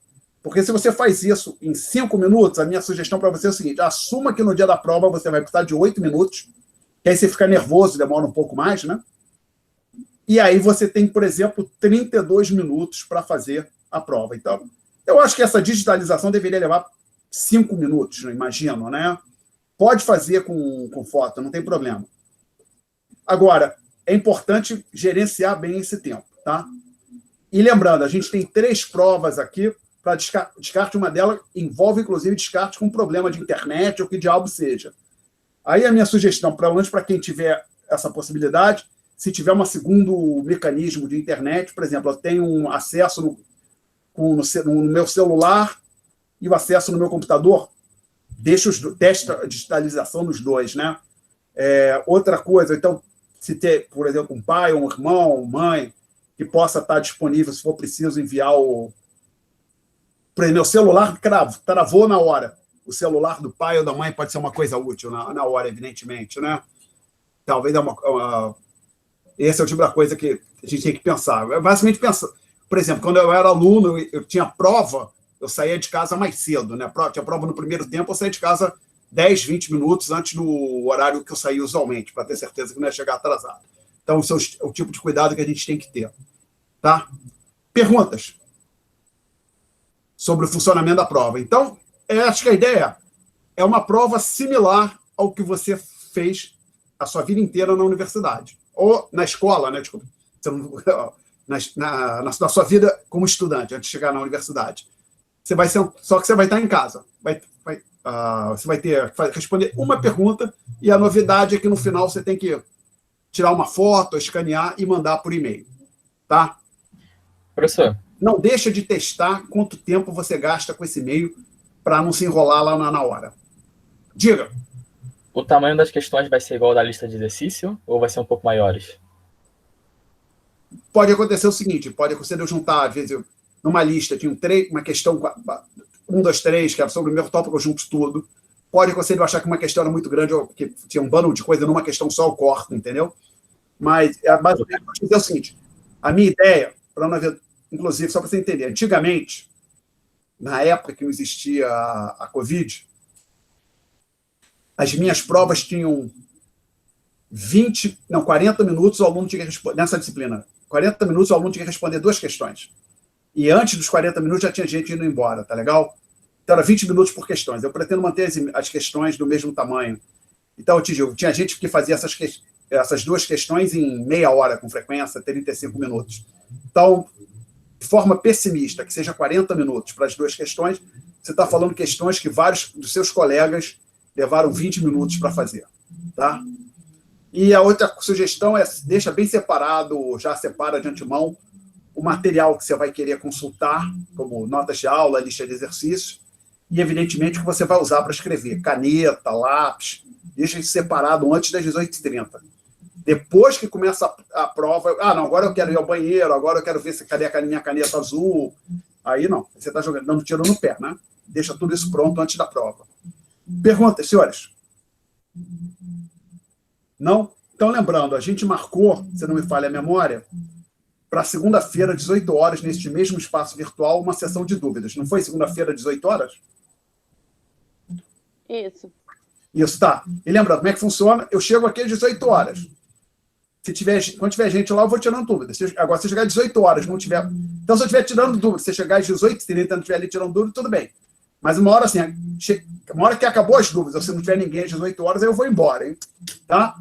Porque se você faz isso em 5 minutos, a minha sugestão para você é o seguinte, assuma que no dia da prova você vai precisar de 8 minutos, que aí você fica nervoso, demora um pouco mais, né? E aí você tem, por exemplo, 32 minutos para fazer a prova. Então, eu acho que essa digitalização deveria levar 5 minutos, não imagino, né? Pode fazer com foto, não tem problema. Agora, é importante gerenciar bem esse tempo, tá? E lembrando, a gente tem 3 provas aqui para descarte. Uma delas envolve, inclusive, descarte com problema de internet ou que diabo seja. Aí a minha sugestão, para quem tiver essa possibilidade, se tiver um segundo mecanismo de internet, por exemplo, eu tenho um acesso no meu celular e o acesso no meu computador, testa a digitalização dos 2, né? Outra coisa, então, se ter, por exemplo, um pai, um irmão, mãe, que possa estar disponível, se for preciso, enviar por exemplo, meu celular travou na hora. O celular do pai ou da mãe pode ser uma coisa útil na hora, evidentemente, né? Talvez esse é o tipo da coisa que a gente tem que pensar. Basicamente, por exemplo, quando eu era aluno, eu tinha prova, eu saía de casa mais cedo, né? Tinha prova no primeiro tempo, eu saía de casa 10, 20 minutos antes do horário que eu saía usualmente, para ter certeza que não ia chegar atrasado. Então, esse é o tipo de cuidado que a gente tem que ter. Tá? Perguntas sobre o funcionamento da prova. Então, acho que a ideia é uma prova similar ao que você fez a sua vida inteira na universidade. ou na escola, né? Desculpa, na sua vida como estudante, antes de chegar na universidade. Só que você vai estar em casa. Você vai responder uma pergunta e a novidade é que no final você tem que tirar uma foto, escanear e mandar por e-mail. Tá? Professor. Não deixa de testar quanto tempo você gasta com esse e-mail para não se enrolar lá na hora. Diga. O tamanho das questões vai ser igual ao da lista de exercício ou vai ser um pouco maiores? Pode acontecer o seguinte, pode acontecer de eu juntar, às vezes, numa lista, tinha uma questão, 1, 2, 3, que era sobre o meu tópico, eu junto tudo. Pode acontecer de eu achar que uma questão era muito grande, ou que tinha um bando de coisa numa questão só, eu corto, entendeu? Mas, basicamente, eu vou te dizer o seguinte, a minha ideia, para não haver, inclusive, só para você entender, antigamente, na época que não existia a Covid, as minhas provas tinham 40 minutos, o aluno tinha que responder, nessa disciplina, 40 minutos o aluno tinha que responder 2 questões. E antes dos 40 minutos já tinha gente indo embora, tá legal? Então era 20 minutos por questões. Eu pretendo manter as questões do mesmo tamanho. Então, eu te digo, tinha gente que fazia essas 2 questões em meia hora, com frequência, 35 minutos. Então, de forma pessimista, que seja 40 minutos para as 2 questões, você está falando questões que vários dos seus colegas levaram 20 minutos para fazer. Tá? E a outra sugestão é, deixa bem separado, já separa de antemão, o material que você vai querer consultar, como notas de aula, lista de exercícios, e, evidentemente, o que você vai usar para escrever, caneta, lápis, deixa isso separado antes das 18h30. Depois que começa a prova, não, agora eu quero ir ao banheiro, agora eu quero ver se cadê a minha caneta azul. Aí não, você está dando tiro no pé, né? Deixa tudo isso pronto antes da prova. Perguntas, senhores? Não? Então, lembrando, a gente marcou, se não me falha a memória, para segunda-feira, 18 horas, neste mesmo espaço virtual, uma sessão de dúvidas. Não foi segunda-feira, 18 horas? Isso, tá. E lembrando, como é que funciona? Eu chego aqui às 18 horas. Quando tiver gente lá, eu vou tirando dúvidas. Agora, se chegar às 18 horas, não tiver... Então, se eu estiver tirando dúvidas, se chegar às 18h30 não estiver ali tirando dúvidas, tudo bem. Mas uma hora assim, uma hora que acabou as dúvidas, ou se não tiver ninguém às 18 horas, aí eu vou embora, hein? Tá?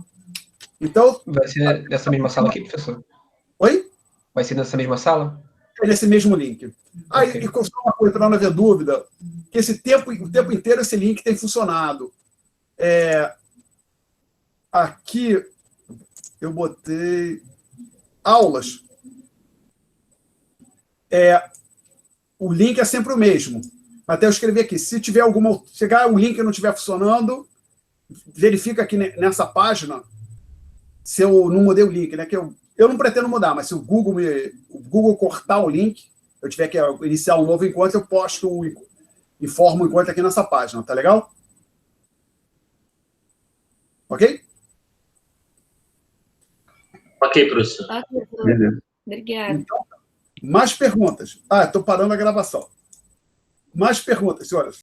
Então... Vai ser nessa mesma sala aqui, professor? Oi? Vai ser nessa mesma sala? É nesse mesmo link. Aí, Okay. E só uma coisa, para não haver dúvida, que o tempo inteiro esse link tem funcionado. Aqui, eu botei aulas. O link é sempre o mesmo. Até eu escrevi aqui, se tiver chegar o link e não estiver funcionando, verifica aqui nessa página se eu não mudei o link, né? Que eu não pretendo mudar, mas se o Google cortar o link, eu tiver que iniciar um novo encontro, eu posto, informo o encontro aqui nessa página, tá legal? Ok? Ok, professor. Beleza. Obrigada. Então, mais perguntas. Estou parando a gravação. Mais perguntas, senhoras.